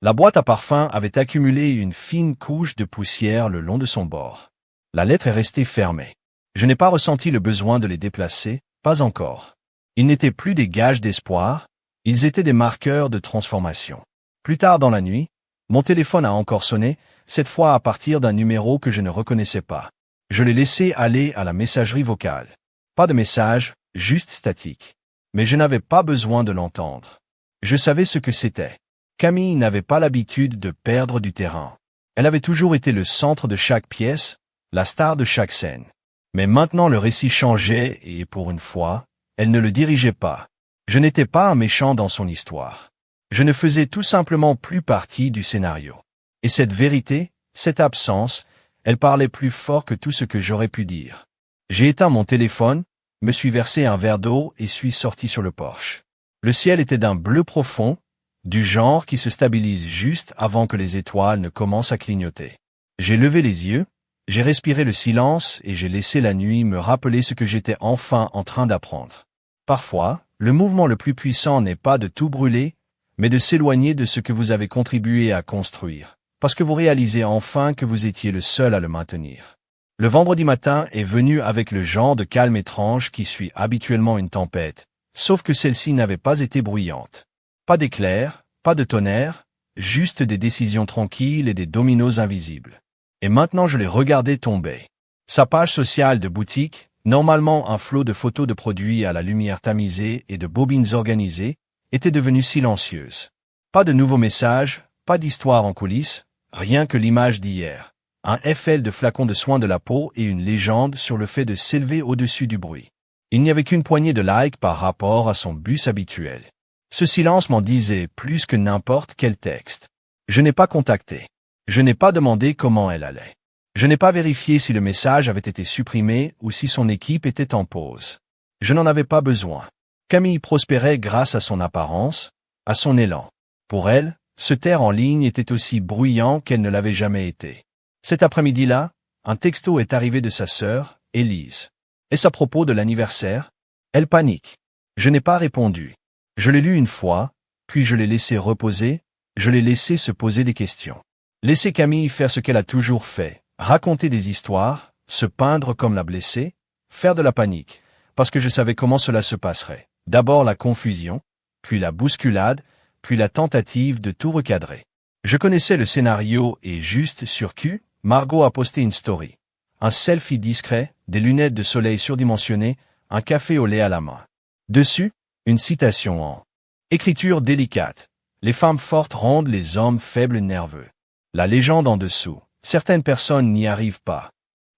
La boîte à parfum avait accumulé une fine couche de poussière le long de son bord. La lettre est restée fermée. Je n'ai pas ressenti le besoin de les déplacer, pas encore. Ils n'étaient plus des gages d'espoir, ils étaient des marqueurs de transformation. Plus tard dans la nuit, Mon téléphone a encore sonné, cette fois à partir d'un numéro que je ne reconnaissais pas. Je l'ai laissé aller à la messagerie vocale. Pas de message, juste statique. Mais je n'avais pas besoin de l'entendre. Je savais ce que c'était. Camille n'avait pas l'habitude de perdre du terrain. Elle avait toujours été le centre de chaque pièce, la star de chaque scène. Mais maintenant le récit changeait et, pour une fois, elle ne le dirigeait pas. Je n'étais pas un méchant dans son histoire. Je ne faisais tout simplement plus partie du scénario. Et cette vérité, cette absence, elle parlait plus fort que tout ce que j'aurais pu dire. J'ai éteint mon téléphone, me suis versé un verre d'eau et suis sorti sur le porche. Le ciel était d'un bleu profond, du genre qui se stabilise juste avant que les étoiles ne commencent à clignoter. J'ai levé les yeux, j'ai respiré le silence et j'ai laissé la nuit me rappeler ce que j'étais enfin en train d'apprendre. Parfois, le mouvement le plus puissant n'est pas de tout brûler, mais de s'éloigner de ce que vous avez contribué à construire, parce que vous réalisez enfin que vous étiez le seul à le maintenir. Le vendredi matin est venu avec le genre de calme étrange qui suit habituellement une tempête, sauf que celle-ci n'avait pas été bruyante. Pas d'éclairs, pas de tonnerre, juste des décisions tranquilles et des dominos invisibles. Et maintenant je les regardais tomber. Sa page sociale de boutique, normalement un flot de photos de produits à la lumière tamisée et de bobines organisées, était devenue silencieuse. Pas de nouveaux messages, pas d'histoire en coulisses, rien que l'image d'hier. Un FL de flacon de soins de la peau et une légende sur le fait de s'élever au-dessus du bruit. Il n'y avait qu'une poignée de likes par rapport à son bus habituel. Ce silence m'en disait plus que n'importe quel texte. Je n'ai pas contacté. Je n'ai pas demandé comment elle allait. Je n'ai pas vérifié si le message avait été supprimé ou si son équipe était en pause. Je n'en avais pas besoin. Camille prospérait grâce à son apparence, à son élan. Pour elle, se taire en ligne était aussi bruyant qu'elle ne l'avait jamais été. Cet après-midi-là, un texto est arrivé de sa sœur, Élise. Est-ce à propos de l'anniversaire? Elle panique. Je n'ai pas répondu. Je l'ai lu une fois, puis je l'ai laissé reposer, je l'ai laissé se poser des questions. Laisser Camille faire ce qu'elle a toujours fait, raconter des histoires, se peindre comme la blessée, faire de la panique, parce que je savais comment cela se passerait. D'abord la confusion, puis la bousculade, puis la tentative de tout recadrer. Je connaissais le scénario et juste sur cul, Margot a posté une story. Un selfie discret, des lunettes de soleil surdimensionnées, un café au lait à la main. Dessus, une citation en écriture délicate. Les femmes fortes rendent les hommes faibles nerveux. La légende en dessous. Certaines personnes n'y arrivent pas.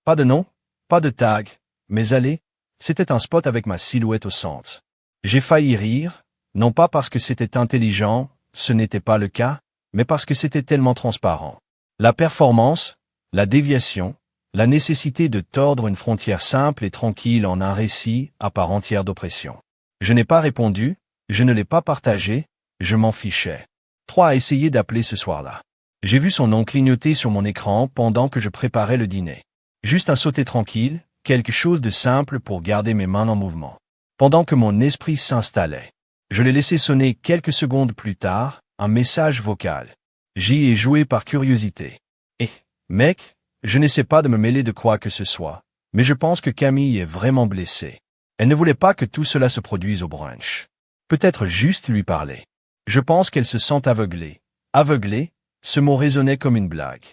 Pas de nom, pas de tag, mais allez, c'était un spot avec ma silhouette au centre. J'ai failli rire, non pas parce que c'était intelligent, ce n'était pas le cas, mais parce que c'était tellement transparent. La performance, la déviation, la nécessité de tordre une frontière simple et tranquille en un récit à part entière d'oppression. Je n'ai pas répondu, je ne l'ai pas partagé, je m'en fichais. 3 a essayé d'appeler ce soir-là. J'ai vu son nom clignoter sur mon écran pendant que je préparais le dîner. Juste un sauté tranquille, quelque chose de simple pour garder mes mains en mouvement. Pendant que mon esprit s'installait. Je l'ai laissé sonner quelques secondes plus tard, un message vocal. J'y ai joué par curiosité. Mec, je n'essaie pas de me mêler de quoi que ce soit, mais je pense que Camille est vraiment blessée. Elle ne voulait pas que tout cela se produise au brunch. Peut-être juste lui parler. Je pense qu'elle se sent aveuglée. Aveuglée, ce mot résonnait comme une blague.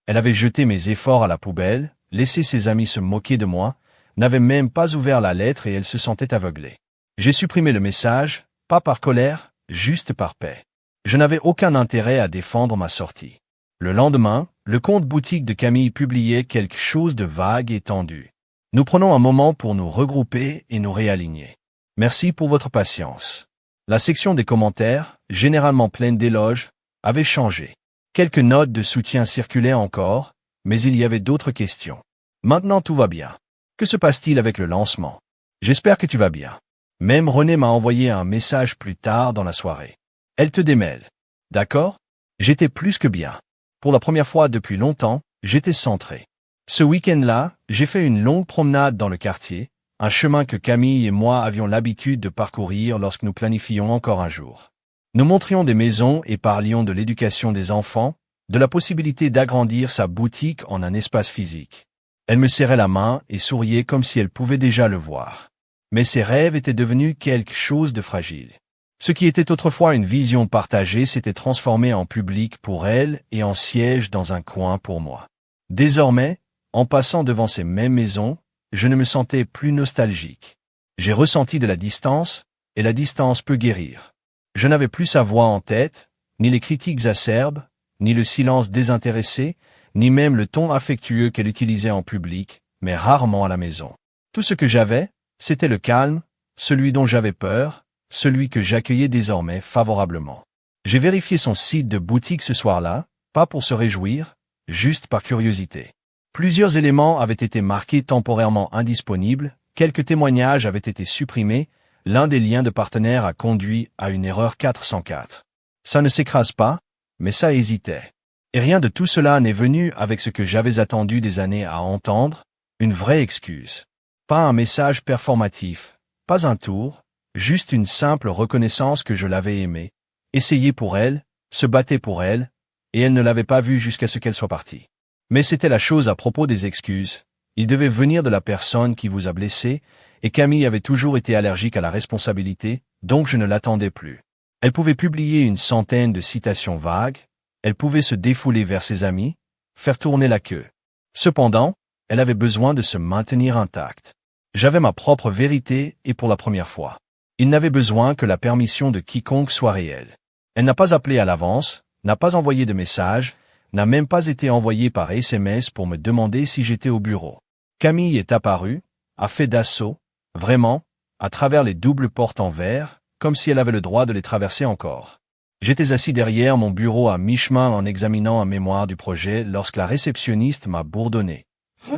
Elle avait jeté mes efforts à la poubelle, laissé ses amis se moquer de moi, n'avait même pas ouvert la lettre et elle se sentait aveuglée. J'ai supprimé le message, pas par colère, juste par paix. Je n'avais aucun intérêt à défendre ma sortie. Le lendemain, le compte boutique de Camille publiait quelque chose de vague et tendu. Nous prenons un moment pour nous regrouper et nous réaligner. Merci pour votre patience. La section des commentaires, généralement pleine d'éloges, avait changé. Quelques notes de soutien circulaient encore, mais il y avait d'autres questions. Maintenant tout va bien. Que se passe-t-il avec le lancement? J'espère que tu vas bien. Même René m'a envoyé un message plus tard dans la soirée. Elle te démêle. D'accord? J'étais plus que bien. Pour la première fois depuis longtemps, j'étais centré. Ce week-end-là, j'ai fait une longue promenade dans le quartier, un chemin que Camille et moi avions l'habitude de parcourir lorsque nous planifions encore un jour. Nous montrions des maisons et parlions de l'éducation des enfants, de la possibilité d'agrandir sa boutique en un espace physique. Elle me serrait la main et souriait comme si elle pouvait déjà le voir. Mais ses rêves étaient devenus quelque chose de fragile. Ce qui était autrefois une vision partagée s'était transformé en public pour elle et en siège dans un coin pour moi. Désormais, en passant devant ces mêmes maisons, je ne me sentais plus nostalgique. J'ai ressenti de la distance, et la distance peut guérir. Je n'avais plus sa voix en tête, ni les critiques acerbes, ni le silence désintéressé, ni même le ton affectueux qu'elle utilisait en public, mais rarement à la maison. Tout ce que j'avais, c'était le calme, celui dont j'avais peur, celui que j'accueillais désormais favorablement. J'ai vérifié son site de boutique ce soir-là, pas pour se réjouir, juste par curiosité. Plusieurs éléments avaient été marqués temporairement indisponibles, quelques témoignages avaient été supprimés, l'un des liens de partenaires a conduit à une erreur 404. Ça ne s'écrase pas, mais ça hésitait. Et rien de tout cela n'est venu avec ce que j'avais attendu des années à entendre, une vraie excuse. Pas un message performatif, pas un tour, juste une simple reconnaissance que je l'avais aimée, essayé pour elle, se battait pour elle, et elle ne l'avait pas vue jusqu'à ce qu'elle soit partie. Mais c'était la chose à propos des excuses. Il devait venir de la personne qui vous a blessé, et Camille avait toujours été allergique à la responsabilité, donc je ne l'attendais plus. Elle pouvait publier une centaine de citations vagues, elle pouvait se défouler vers ses amis, faire tourner la queue. Cependant, elle avait besoin de se maintenir intacte. J'avais ma propre vérité et pour la première fois. Il n'avait besoin que la permission de quiconque soit réelle. Elle n'a pas appelé à l'avance, n'a pas envoyé de message, n'a même pas été envoyée par SMS pour me demander si j'étais au bureau. Camille est apparue, a fait d'assaut, vraiment, à travers les doubles portes en verre, comme si elle avait le droit de les traverser encore. J'étais assis derrière mon bureau à mi-chemin en examinant un mémoire du projet lorsque la réceptionniste m'a bourdonné.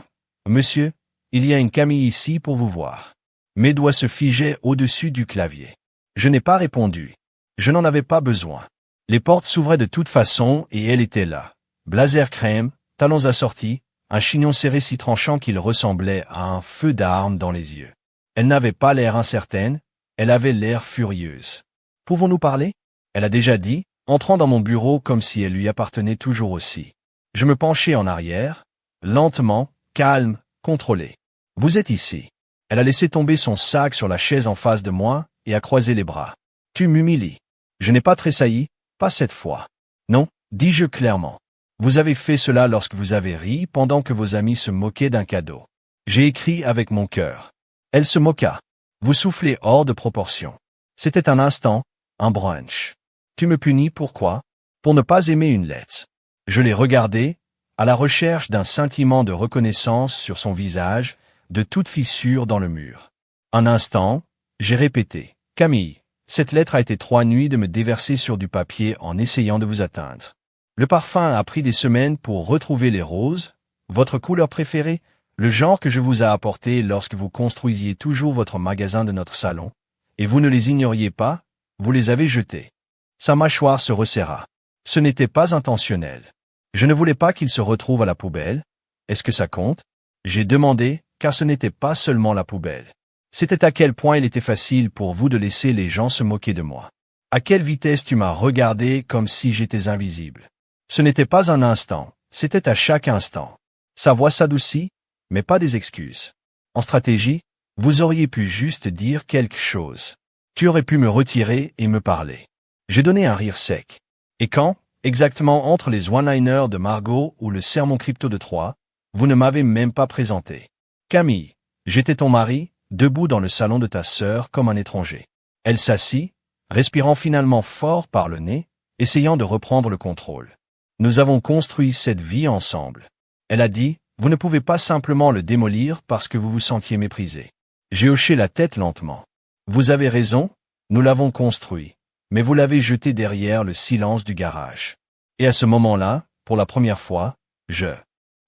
« Monsieur, il y a une Camille ici pour vous voir. » Mes doigts se figeaient au-dessus du clavier. Je n'ai pas répondu. Je n'en avais pas besoin. Les portes s'ouvraient de toute façon et elle était là. Blazer crème, talons assortis, un chignon serré si tranchant qu'il ressemblait à un feu d'armes dans les yeux. Elle n'avait pas l'air incertaine, elle avait l'air furieuse. « Pouvons-nous parler ?» Elle a déjà dit, entrant dans mon bureau comme si elle lui appartenait toujours aussi. Je me penchai en arrière, lentement, calme, contrôlé. « Vous êtes ici. » Elle a laissé tomber son sac sur la chaise en face de moi et a croisé les bras. « Tu m'humilies. » Je n'ai pas tressailli, pas cette fois. « Non, dis-je clairement. Vous avez fait cela lorsque vous avez ri pendant que vos amis se moquaient d'un cadeau. » J'ai écrit avec mon cœur. Elle se moqua. « Vous soufflez hors de proportion. » C'était un instant, un brunch. « Tu me punis pourquoi ? » Pour ne pas aimer une lettre. Je l'ai regardée, à la recherche d'un sentiment de reconnaissance sur son visage, de toute fissure dans le mur. Un instant, j'ai répété. « Camille, cette lettre a été 3 nuits de me déverser sur du papier en essayant de vous atteindre. Le parfum a pris des semaines pour retrouver les roses, votre couleur préférée, le genre que je vous ai apporté lorsque vous construisiez toujours votre magasin de notre salon, et vous ne les ignoriez pas, vous les avez jetés. » Sa mâchoire se resserra. Ce n'était pas intentionnel. Je ne voulais pas qu'il se retrouve à la poubelle. Est-ce que ça compte? J'ai demandé, car ce n'était pas seulement la poubelle. C'était à quel point il était facile pour vous de laisser les gens se moquer de moi. À quelle vitesse tu m'as regardé comme si j'étais invisible. Ce n'était pas un instant, c'était à chaque instant. Sa voix s'adoucit, mais pas des excuses. En stratégie, vous auriez pu juste dire quelque chose. Tu aurais pu me retirer et me parler. J'ai donné un rire sec. Et quand, exactement entre les one-liners de Margot ou le sermon crypto de Troyes, vous ne m'avez même pas présenté. Camille, j'étais ton mari, debout dans le salon de ta sœur comme un étranger. Elle s'assit, respirant finalement fort par le nez, essayant de reprendre le contrôle. Nous avons construit cette vie ensemble. Elle a dit, vous ne pouvez pas simplement le démolir parce que vous vous sentiez méprisé. J'ai hoché la tête lentement. Vous avez raison, nous l'avons construit. Mais vous l'avez jeté derrière le silence du garage. Et à ce moment-là, pour la première fois,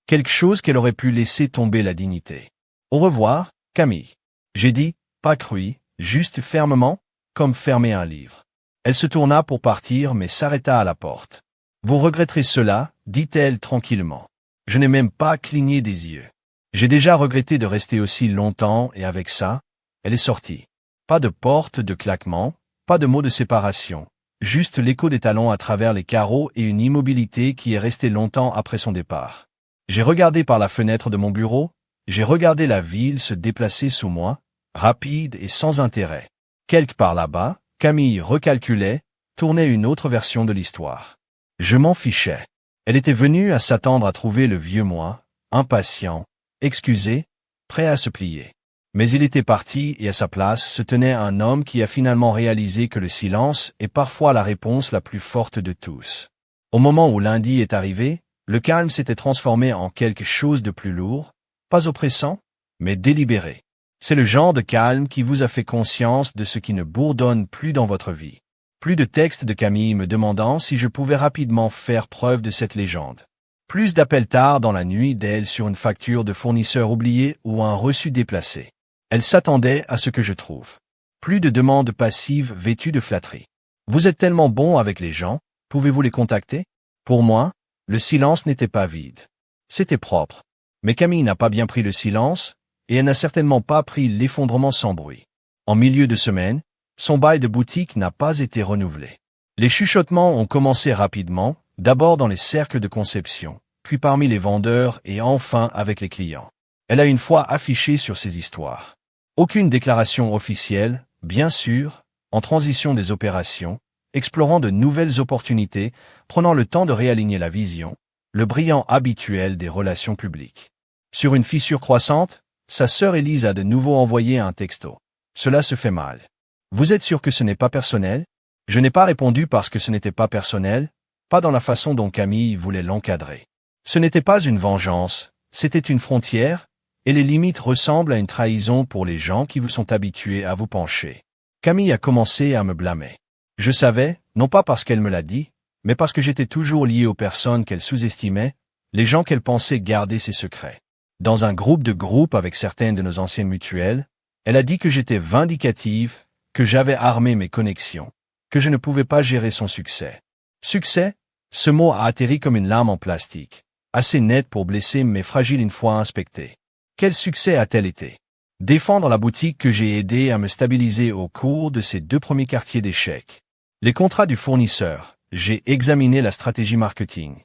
quelque chose qu'elle aurait pu laisser tomber la dignité. Au revoir, Camille. J'ai dit, pas cru, juste fermement, comme fermer un livre. Elle se tourna pour partir mais s'arrêta à la porte. Vous regretterez cela, dit-elle tranquillement. Je n'ai même pas cligné des yeux. J'ai déjà regretté de rester aussi longtemps et avec ça, elle est sortie. Pas de porte de claquement. Pas de mots de séparation, juste l'écho des talons à travers les carreaux et une immobilité qui est restée longtemps après son départ. J'ai regardé par la fenêtre de mon bureau, j'ai regardé la ville se déplacer sous moi, rapide et sans intérêt. Quelque part là-bas, Camille recalculait, tournait une autre version de l'histoire. Je m'en fichais. Elle était venue à s'attendre à trouver le vieux moi, impatient, excusé, prêt à se plier. Mais il était parti et à sa place se tenait un homme qui a finalement réalisé que le silence est parfois la réponse la plus forte de tous. Au moment où lundi est arrivé, le calme s'était transformé en quelque chose de plus lourd, pas oppressant, mais délibéré. C'est le genre de calme qui vous a fait conscience de ce qui ne bourdonne plus dans votre vie. Plus de textes de Camille me demandant si je pouvais rapidement faire preuve de cette légende. Plus d'appels tard dans la nuit d'elle sur une facture de fournisseur oublié ou un reçu déplacé. Elle s'attendait à ce que je trouve. Plus de demandes passives vêtues de flatterie. Vous êtes tellement bon avec les gens, pouvez-vous les contacter? Pour moi, le silence n'était pas vide. C'était propre. Mais Camille n'a pas bien pris le silence, et elle n'a certainement pas pris l'effondrement sans bruit. En milieu de semaine, son bail de boutique n'a pas été renouvelé. Les chuchotements ont commencé rapidement, d'abord dans les cercles de conception, puis parmi les vendeurs et enfin avec les clients. Elle a une fois affiché sur ses histoires. Aucune déclaration officielle, bien sûr, en transition des opérations, explorant de nouvelles opportunités, prenant le temps de réaligner la vision, le brillant habituel des relations publiques. Sur une fissure croissante, sa sœur Élise a de nouveau envoyé un texto. Cela se fait mal. Vous êtes sûr que ce n'est pas personnel? Je n'ai pas répondu parce que ce n'était pas personnel, pas dans la façon dont Camille voulait l'encadrer. Ce n'était pas une vengeance, c'était une frontière, et les limites ressemblent à une trahison pour les gens qui vous sont habitués à vous pencher. Camille a commencé à me blâmer. Je savais, non pas parce qu'elle me l'a dit, mais parce que j'étais toujours lié aux personnes qu'elle sous-estimait, les gens qu'elle pensait garder ses secrets. Dans un groupe avec certaines de nos anciennes mutuelles, elle a dit que j'étais vindicative, que j'avais armé mes connexions, que je ne pouvais pas gérer son succès. Succès? Ce mot a atterri comme une lame en plastique, assez net pour blesser mais fragile une fois inspecté. Quel succès a-t-elle été? Défendre la boutique que j'ai aidé à me stabiliser au cours de ces 2 premiers quartiers d'échecs. Les contrats du fournisseur, j'ai examiné la stratégie marketing.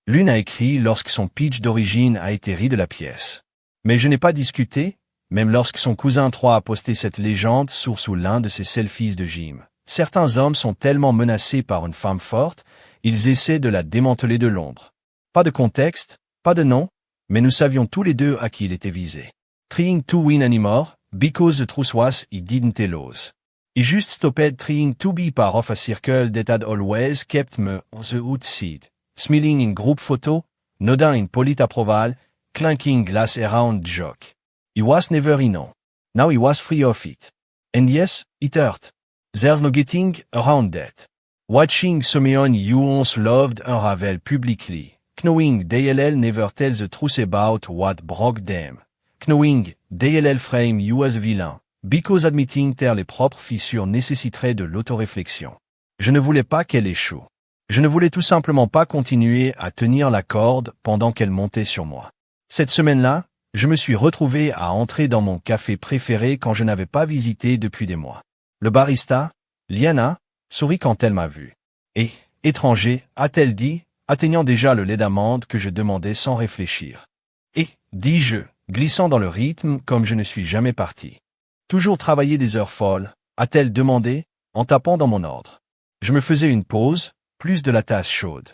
L'une a écrit lorsque son pitch d'origine a été ri de la pièce. Mais je n'ai pas discuté, même lorsque son cousin 3 a posté cette légende sous l'un de ses selfies de gym. Certains hommes sont tellement menacés par une femme forte, ils essaient de la démanteler de l'ombre. Pas de contexte, pas de nom, mais nous savions tous les deux à qui il était visé. Trying to win anymore, because the truth was he didn't tell us. He just stopped trying to be part of a circle that had always kept me on the outside. Smiling in group photo, nodding in polite approval, clanking glass around joke. He was never in on. Now he was free of it. And yes, it hurt. There's no getting around that. Watching someone you once loved unravel publicly, knowing DLL never tells the truth about what broke them, knowing DLL frame you as a villain, because admitting taire les propres fissures nécessiterait de l'autoréflexion. Je ne voulais pas qu'elle échoue. Je ne voulais tout simplement pas continuer à tenir la corde pendant qu'elle montait sur moi. Cette semaine-là, je me suis retrouvé à entrer dans mon café préféré quand je n'avais pas visité depuis des mois. Le barista, Liana, sourit quand elle m'a vu. Et, étranger, a-t-elle dit, atteignant déjà le lait d'amande que je demandais sans réfléchir. Et, dis-je, glissant dans le rythme comme je ne suis jamais parti. Toujours travailler des heures folles, a-t-elle demandé, en tapant dans mon ordre. Je me faisais une pause, plus de la tasse chaude.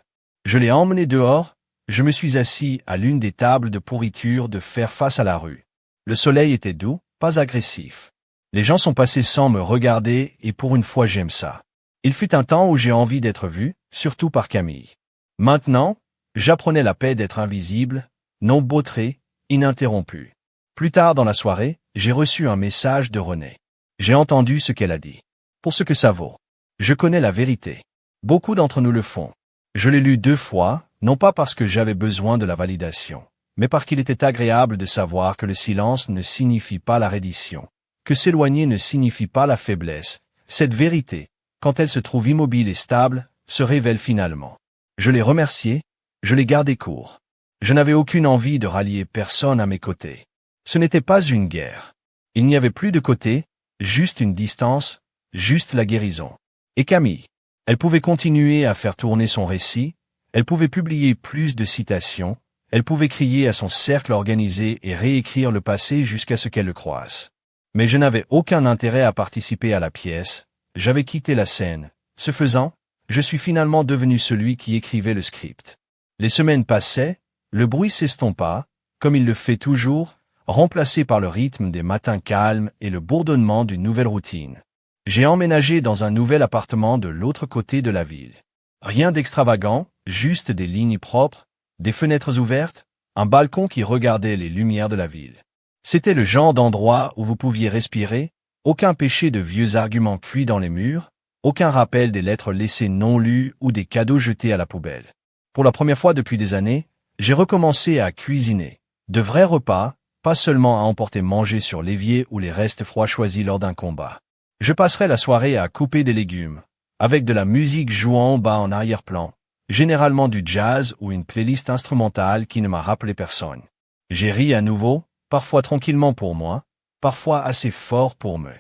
Je l'ai emmené dehors, je me suis assis à l'une des tables de pourriture de faire face à la rue. Le soleil était doux, pas agressif. Les gens sont passés sans me regarder et pour une fois j'aime ça. Il fut un temps où j'ai envie d'être vu, surtout par Camille. Maintenant, j'apprenais la paix d'être invisible, non bautré, ininterrompu. Plus tard dans la soirée, j'ai reçu un message de René. J'ai entendu ce qu'elle a dit. Pour ce que ça vaut. Je connais la vérité. Beaucoup d'entre nous le font. Je l'ai lu 2 fois, non pas parce que j'avais besoin de la validation, mais parce qu'il était agréable de savoir que le silence ne signifie pas la reddition, que s'éloigner ne signifie pas la faiblesse. Cette vérité, quand elle se trouve immobile et stable, se révèle finalement. Je l'ai remercié, je l'ai gardé court. Je n'avais aucune envie de rallier personne à mes côtés. Ce n'était pas une guerre. Il n'y avait plus de côté, juste une distance, juste la guérison. Et Camille, elle pouvait continuer à faire tourner son récit, elle pouvait publier plus de citations, elle pouvait crier à son cercle organisé et réécrire le passé jusqu'à ce qu'elle le croise. Mais je n'avais aucun intérêt à participer à la pièce, j'avais quitté la scène. Ce faisant, je suis finalement devenu celui qui écrivait le script. Les semaines passaient, le bruit s'estompa, comme il le fait toujours, remplacé par le rythme des matins calmes et le bourdonnement d'une nouvelle routine. J'ai emménagé dans un nouvel appartement de l'autre côté de la ville. Rien d'extravagant, juste des lignes propres, des fenêtres ouvertes, un balcon qui regardait les lumières de la ville. C'était le genre d'endroit où vous pouviez respirer, aucun péché de vieux arguments cuits dans les murs, aucun rappel des lettres laissées non lues ou des cadeaux jetés à la poubelle. Pour la première fois depuis des années, j'ai recommencé à cuisiner. De vrais repas, pas seulement à emporter manger sur l'évier ou les restes froids choisis lors d'un combat. Je passerai la soirée à couper des légumes, avec de la musique jouant en bas en arrière-plan, généralement du jazz ou une playlist instrumentale qui ne m'a rappelé personne. J'ai ri à nouveau, parfois tranquillement pour moi, parfois assez fort pour me.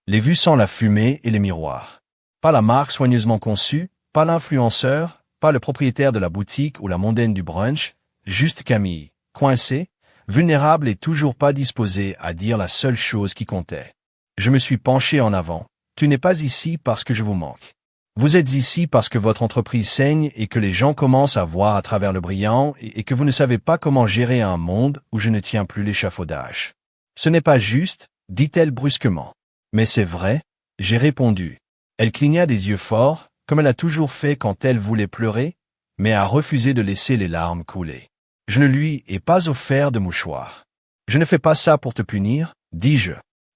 Les vues sans la fumée et les miroirs. Pas la marque soigneusement conçue, pas l'influenceur, pas le propriétaire de la boutique ou la mondaine du brunch, juste Camille, coincée, vulnérable et toujours pas disposée à dire la seule chose qui comptait. Je me suis penché en avant. Tu n'es pas ici parce que je vous manque. Vous êtes ici parce que votre entreprise saigne et que les gens commencent à voir à travers le brillant et que vous ne savez pas comment gérer un monde où je ne tiens plus l'échafaudage. Ce n'est pas juste, dit-elle brusquement. Mais c'est vrai, j'ai répondu. Elle cligna des yeux forts, comme elle a toujours fait quand elle voulait pleurer, mais a refusé de laisser les larmes couler. Je ne lui ai pas offert de mouchoir. Je ne fais pas ça pour te punir, dis-je.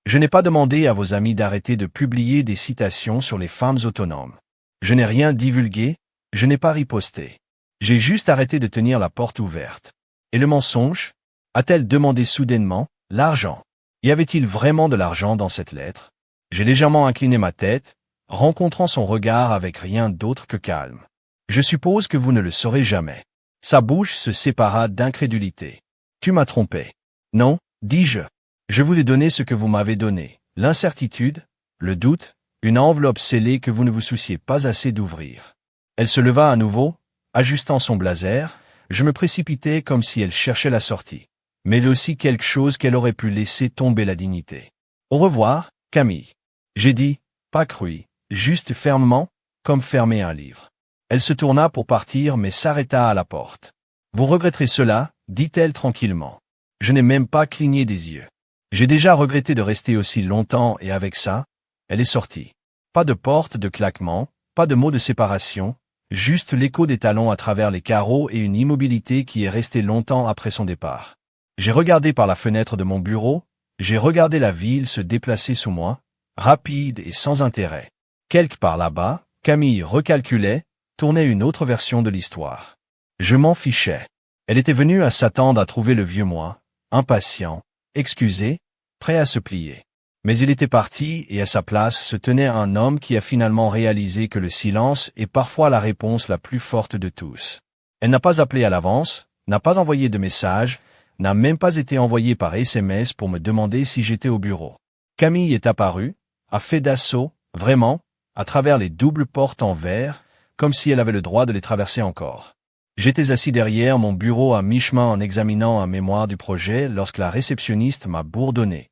Je n'ai pas demandé à vos amis d'arrêter de publier des citations sur les femmes autonomes. Je n'ai rien divulgué, je n'ai pas riposté. J'ai juste arrêté de tenir la porte ouverte. Et le mensonge? A-t-elle demandé soudainement? L'argent. Y avait-il vraiment de l'argent dans cette lettre? J'ai légèrement incliné ma tête, rencontrant son regard avec rien d'autre que calme. Je suppose que vous ne le saurez jamais. Sa bouche se sépara d'incrédulité. Tu m'as trompé. Non, dis-je. Je vous ai donné ce que vous m'avez donné. L'incertitude, le doute, une enveloppe scellée que vous ne vous souciez pas assez d'ouvrir. Elle se leva à nouveau, ajustant son blazer. Je me précipitais comme si elle cherchait la sortie. Mais aussi quelque chose qu'elle aurait pu laisser tomber la dignité. Au revoir, Camille. J'ai dit, pas cru, juste fermement, comme fermer un livre. Elle se tourna pour partir mais s'arrêta à la porte. Vous regretterez cela, dit-elle tranquillement. Je n'ai même pas cligné des yeux. J'ai déjà regretté de rester aussi longtemps et avec ça, elle est sortie. Pas de porte de claquement, pas de mots de séparation, juste l'écho des talons à travers les carreaux et une immobilité qui est restée longtemps après son départ. J'ai regardé par la fenêtre de mon bureau, j'ai regardé la ville se déplacer sous moi, rapide et sans intérêt. Quelque part là-bas, Camille recalculait, tournait une autre version de l'histoire. Je m'en fichais. Elle était venue à s'attendre à trouver le vieux moi, impatient, excusé, prêt à se plier. Mais il était parti et à sa place se tenait un homme qui a finalement réalisé que le silence est parfois la réponse la plus forte de tous. Elle n'a pas appelé à l'avance, n'a pas envoyé de message, n'a même pas été envoyée par SMS pour me demander si j'étais au bureau. Camille est apparue, a fait d'assaut, vraiment, à travers les doubles portes en verre, comme si elle avait le droit de les traverser encore. J'étais assis derrière mon bureau à mi-chemin en examinant un mémoire du projet lorsque la réceptionniste m'a bourdonné.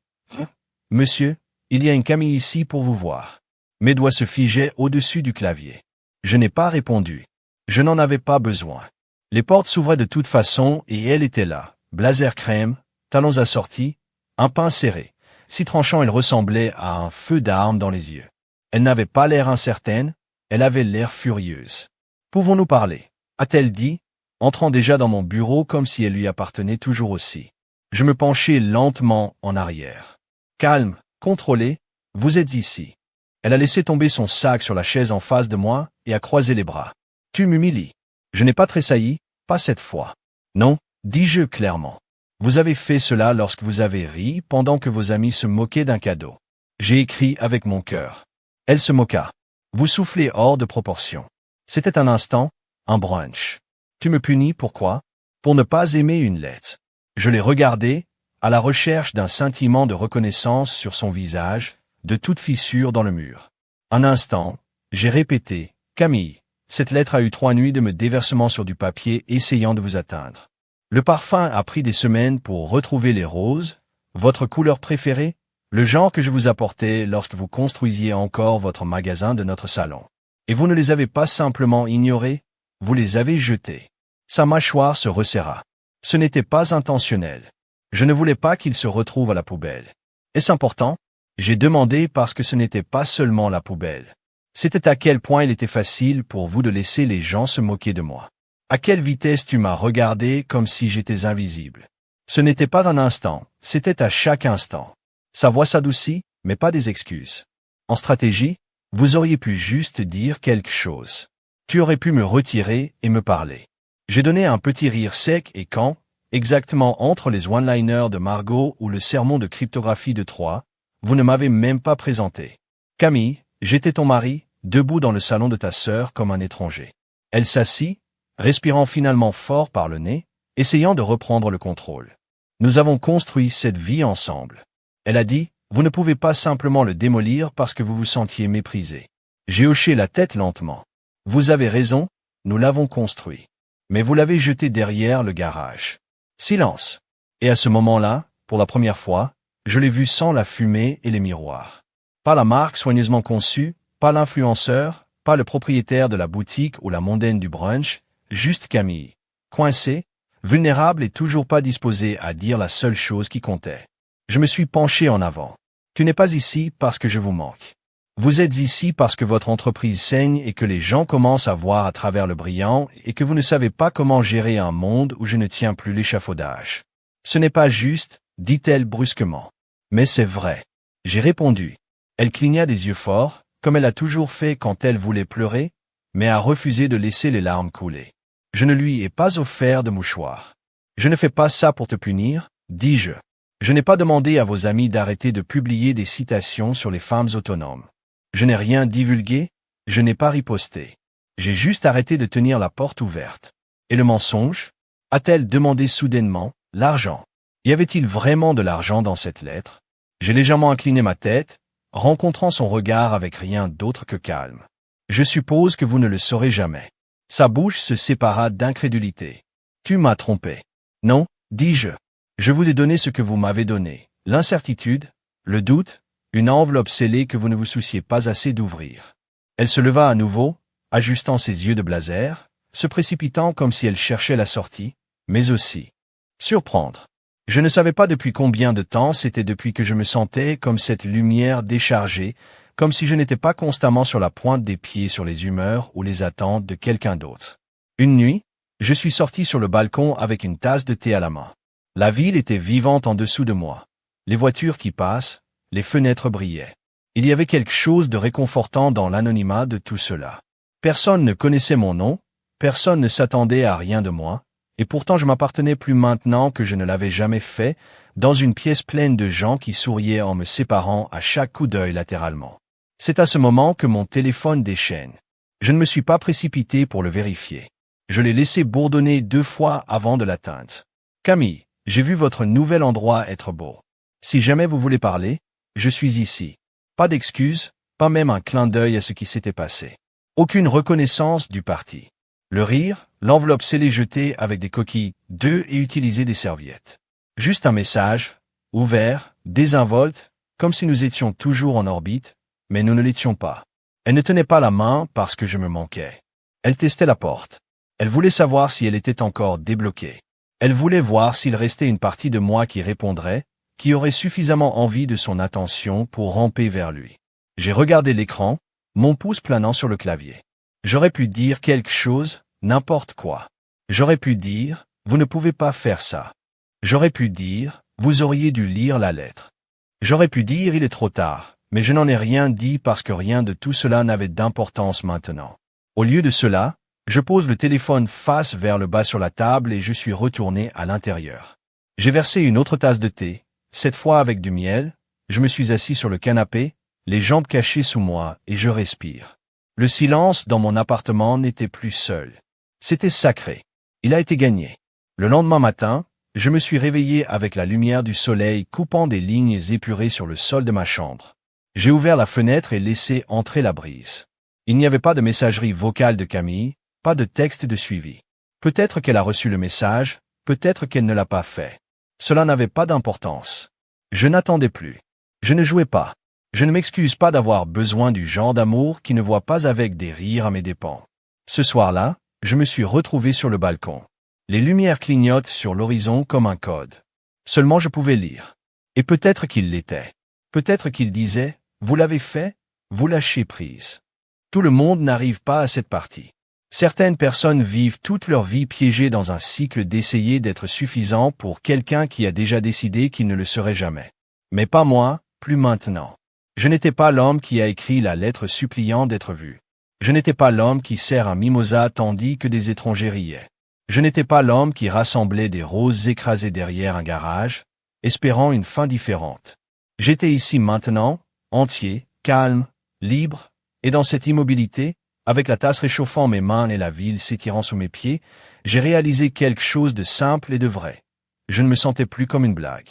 « Monsieur, il y a une Camille ici pour vous voir. » Mes doigts se figeaient au-dessus du clavier. Je n'ai pas répondu. Je n'en avais pas besoin. Les portes s'ouvraient de toute façon et elle était là, blazer crème, talons assortis, un pain serré. Si tranchant elle ressemblait à un feu d'armes dans les yeux. Elle n'avait pas l'air incertaine, elle avait l'air furieuse. « Pouvons-nous parler ?» a-t-elle dit, entrant déjà dans mon bureau comme si elle lui appartenait toujours aussi. Je me penchai lentement en arrière. « Calme, contrôlé, vous êtes ici. » Elle a laissé tomber son sac sur la chaise en face de moi et a croisé les bras. « Tu m'humilies. » Je n'ai pas tressailli, pas cette fois. « Non, dis-je clairement. Vous avez fait cela lorsque vous avez ri pendant que vos amis se moquaient d'un cadeau. » J'ai écrit avec mon cœur. Elle se moqua. « Vous soufflez hors de proportion. » C'était un instant, un brunch. « Tu me punis pourquoi? » Pour ne pas aimer une lettre. Je l'ai regardée, à la recherche d'un sentiment de reconnaissance sur son visage, de toute fissure dans le mur. Un instant, j'ai répété, « Camille, cette lettre a eu 3 nuits de me déversement sur du papier essayant de vous atteindre. Le parfum a pris des semaines pour retrouver les roses, votre couleur préférée, Le genre que je vous apportais lorsque vous construisiez encore votre magasin de notre salon. Et vous ne les avez pas simplement ignorés, vous les avez jetés. Sa mâchoire se resserra. Ce n'était pas intentionnel. Je ne voulais pas qu'il se retrouve à la poubelle. Est-ce important? J'ai demandé parce que ce n'était pas seulement la poubelle. C'était à quel point il était facile pour vous de laisser les gens se moquer de moi. À quelle vitesse tu m'as regardé comme si j'étais invisible. Ce n'était pas un instant, c'était à chaque instant. Sa voix s'adoucit, mais pas des excuses. En stratégie, vous auriez pu juste dire quelque chose. Tu aurais pu me retirer et me parler. J'ai donné un petit rire sec et quand, exactement entre les one-liners de Margot ou le sermon de cryptographie de Troyes, vous ne m'avez même pas présenté. Camille, j'étais ton mari, debout dans le salon de ta sœur comme un étranger. Elle s'assit, respirant finalement fort par le nez, essayant de reprendre le contrôle. Nous avons construit cette vie ensemble. Elle a dit, vous ne pouvez pas simplement le démolir parce que vous vous sentiez méprisé. J'ai hoché la tête lentement. Vous avez raison, nous l'avons construit. Mais vous l'avez jeté derrière le garage. Silence. Et à ce moment-là, pour la première fois, je l'ai vu sans la fumée et les miroirs. Pas la marque soigneusement conçue, pas l'influenceur, pas le propriétaire de la boutique ou la mondaine du brunch, juste Camille. Coincée, vulnérable et toujours pas disposée à dire la seule chose qui comptait. Je me suis penché en avant. Tu n'es pas ici parce que je vous manque. Vous êtes ici parce que votre entreprise saigne et que les gens commencent à voir à travers le brillant et que vous ne savez pas comment gérer un monde où je ne tiens plus l'échafaudage. Ce n'est pas juste, dit-elle brusquement. Mais c'est vrai. J'ai répondu. Elle cligna des yeux forts, comme elle a toujours fait quand elle voulait pleurer, mais a refusé de laisser les larmes couler. Je ne lui ai pas offert de mouchoir. Je ne fais pas ça pour te punir, dis-je. Je n'ai pas demandé à vos amis d'arrêter de publier des citations sur les femmes autonomes. Je n'ai rien divulgué, je n'ai pas riposté. J'ai juste arrêté de tenir la porte ouverte. Et le mensonge? A-t-elle demandé soudainement, l'argent. Y avait-il vraiment de l'argent dans cette lettre? J'ai légèrement incliné ma tête, rencontrant son regard avec rien d'autre que calme. Je suppose que vous ne le saurez jamais. Sa bouche se sépara d'incrédulité. Tu m'as trompé. Non, dis-je. Je vous ai donné ce que vous m'avez donné. L'incertitude, le doute, une enveloppe scellée que vous ne vous souciez pas assez d'ouvrir. Elle se leva à nouveau, ajustant ses yeux de blazer, se précipitant comme si elle cherchait la sortie, mais aussi surprendre. Je ne savais pas depuis combien de temps c'était depuis que je me sentais comme cette lumière déchargée, comme si je n'étais pas constamment sur la pointe des pieds sur les humeurs ou les attentes de quelqu'un d'autre. Une nuit, je suis sorti sur le balcon avec une tasse de thé à la main. La ville était vivante en dessous de moi. Les voitures qui passent, les fenêtres brillaient. Il y avait quelque chose de réconfortant dans l'anonymat de tout cela. Personne ne connaissait mon nom, personne ne s'attendait à rien de moi, et pourtant je m'appartenais plus maintenant que je ne l'avais jamais fait, dans une pièce pleine de gens qui souriaient en me séparant à chaque coup d'œil latéralement. C'est à ce moment que mon téléphone déchaîne. Je ne me suis pas précipité pour le vérifier. Je l'ai laissé bourdonner 2 fois avant de l'atteindre. Camille, j'ai vu votre nouvel endroit être beau. Si jamais vous voulez parler, je suis ici. Pas d'excuses, pas même un clin d'œil à ce qui s'était passé. Aucune reconnaissance du parti. Le rire, l'enveloppe scellée jetée avec des coquilles d'œufs et utiliser des serviettes. Juste un message, ouvert, désinvolte, comme si nous étions toujours en orbite, mais nous ne l'étions pas. Elle ne tenait pas la main parce que je me manquais. Elle testait la porte. Elle voulait savoir si elle était encore débloquée. Elle voulait voir s'il restait une partie de moi qui répondrait, qui aurait suffisamment envie de son attention pour ramper vers lui. J'ai regardé l'écran, mon pouce planant sur le clavier. J'aurais pu dire quelque chose, n'importe quoi. J'aurais pu dire, vous ne pouvez pas faire ça. J'aurais pu dire, vous auriez dû lire la lettre. J'aurais pu dire, il est trop tard, mais je n'en ai rien dit parce que rien de tout cela n'avait d'importance maintenant. Au lieu de cela, je pose le téléphone face vers le bas sur la table et je suis retourné à l'intérieur. J'ai versé une autre tasse de thé, cette fois avec du miel, je me suis assis sur le canapé, les jambes cachées sous moi et je respire. Le silence dans mon appartement n'était plus seul. C'était sacré. Il a été gagné. Le lendemain matin, je me suis réveillé avec la lumière du soleil coupant des lignes épurées sur le sol de ma chambre. J'ai ouvert la fenêtre et laissé entrer la brise. Il n'y avait pas de messagerie vocale de Camille, pas de texte de suivi. Peut-être qu'elle a reçu le message, peut-être qu'elle ne l'a pas fait. Cela n'avait pas d'importance. Je n'attendais plus. Je ne jouais pas. Je ne m'excuse pas d'avoir besoin du genre d'amour qui ne voit pas avec des rires à mes dépens. Ce soir-là, je me suis retrouvé sur le balcon. Les lumières clignotent sur l'horizon comme un code. Seulement je pouvais lire. Et peut-être qu'il l'était. Peut-être qu'il disait « Vous l'avez fait, vous lâchez prise ». Tout le monde n'arrive pas à cette partie. Certaines personnes vivent toute leur vie piégées dans un cycle d'essayer d'être suffisant pour quelqu'un qui a déjà décidé qu'il ne le serait jamais. Mais pas moi, plus maintenant. Je n'étais pas l'homme qui a écrit la lettre suppliant d'être vu. Je n'étais pas l'homme qui sert un mimosa tandis que des étrangers riaient. Je n'étais pas l'homme qui rassemblait des roses écrasées derrière un garage, espérant une fin différente. J'étais ici maintenant, entier, calme, libre, et dans cette immobilité, avec la tasse réchauffant mes mains et la ville s'étirant sous mes pieds, j'ai réalisé quelque chose de simple et de vrai. Je ne me sentais plus comme une blague.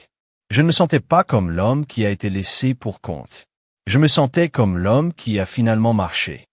Je ne me sentais pas comme l'homme qui a été laissé pour compte. Je me sentais comme l'homme qui a finalement marché.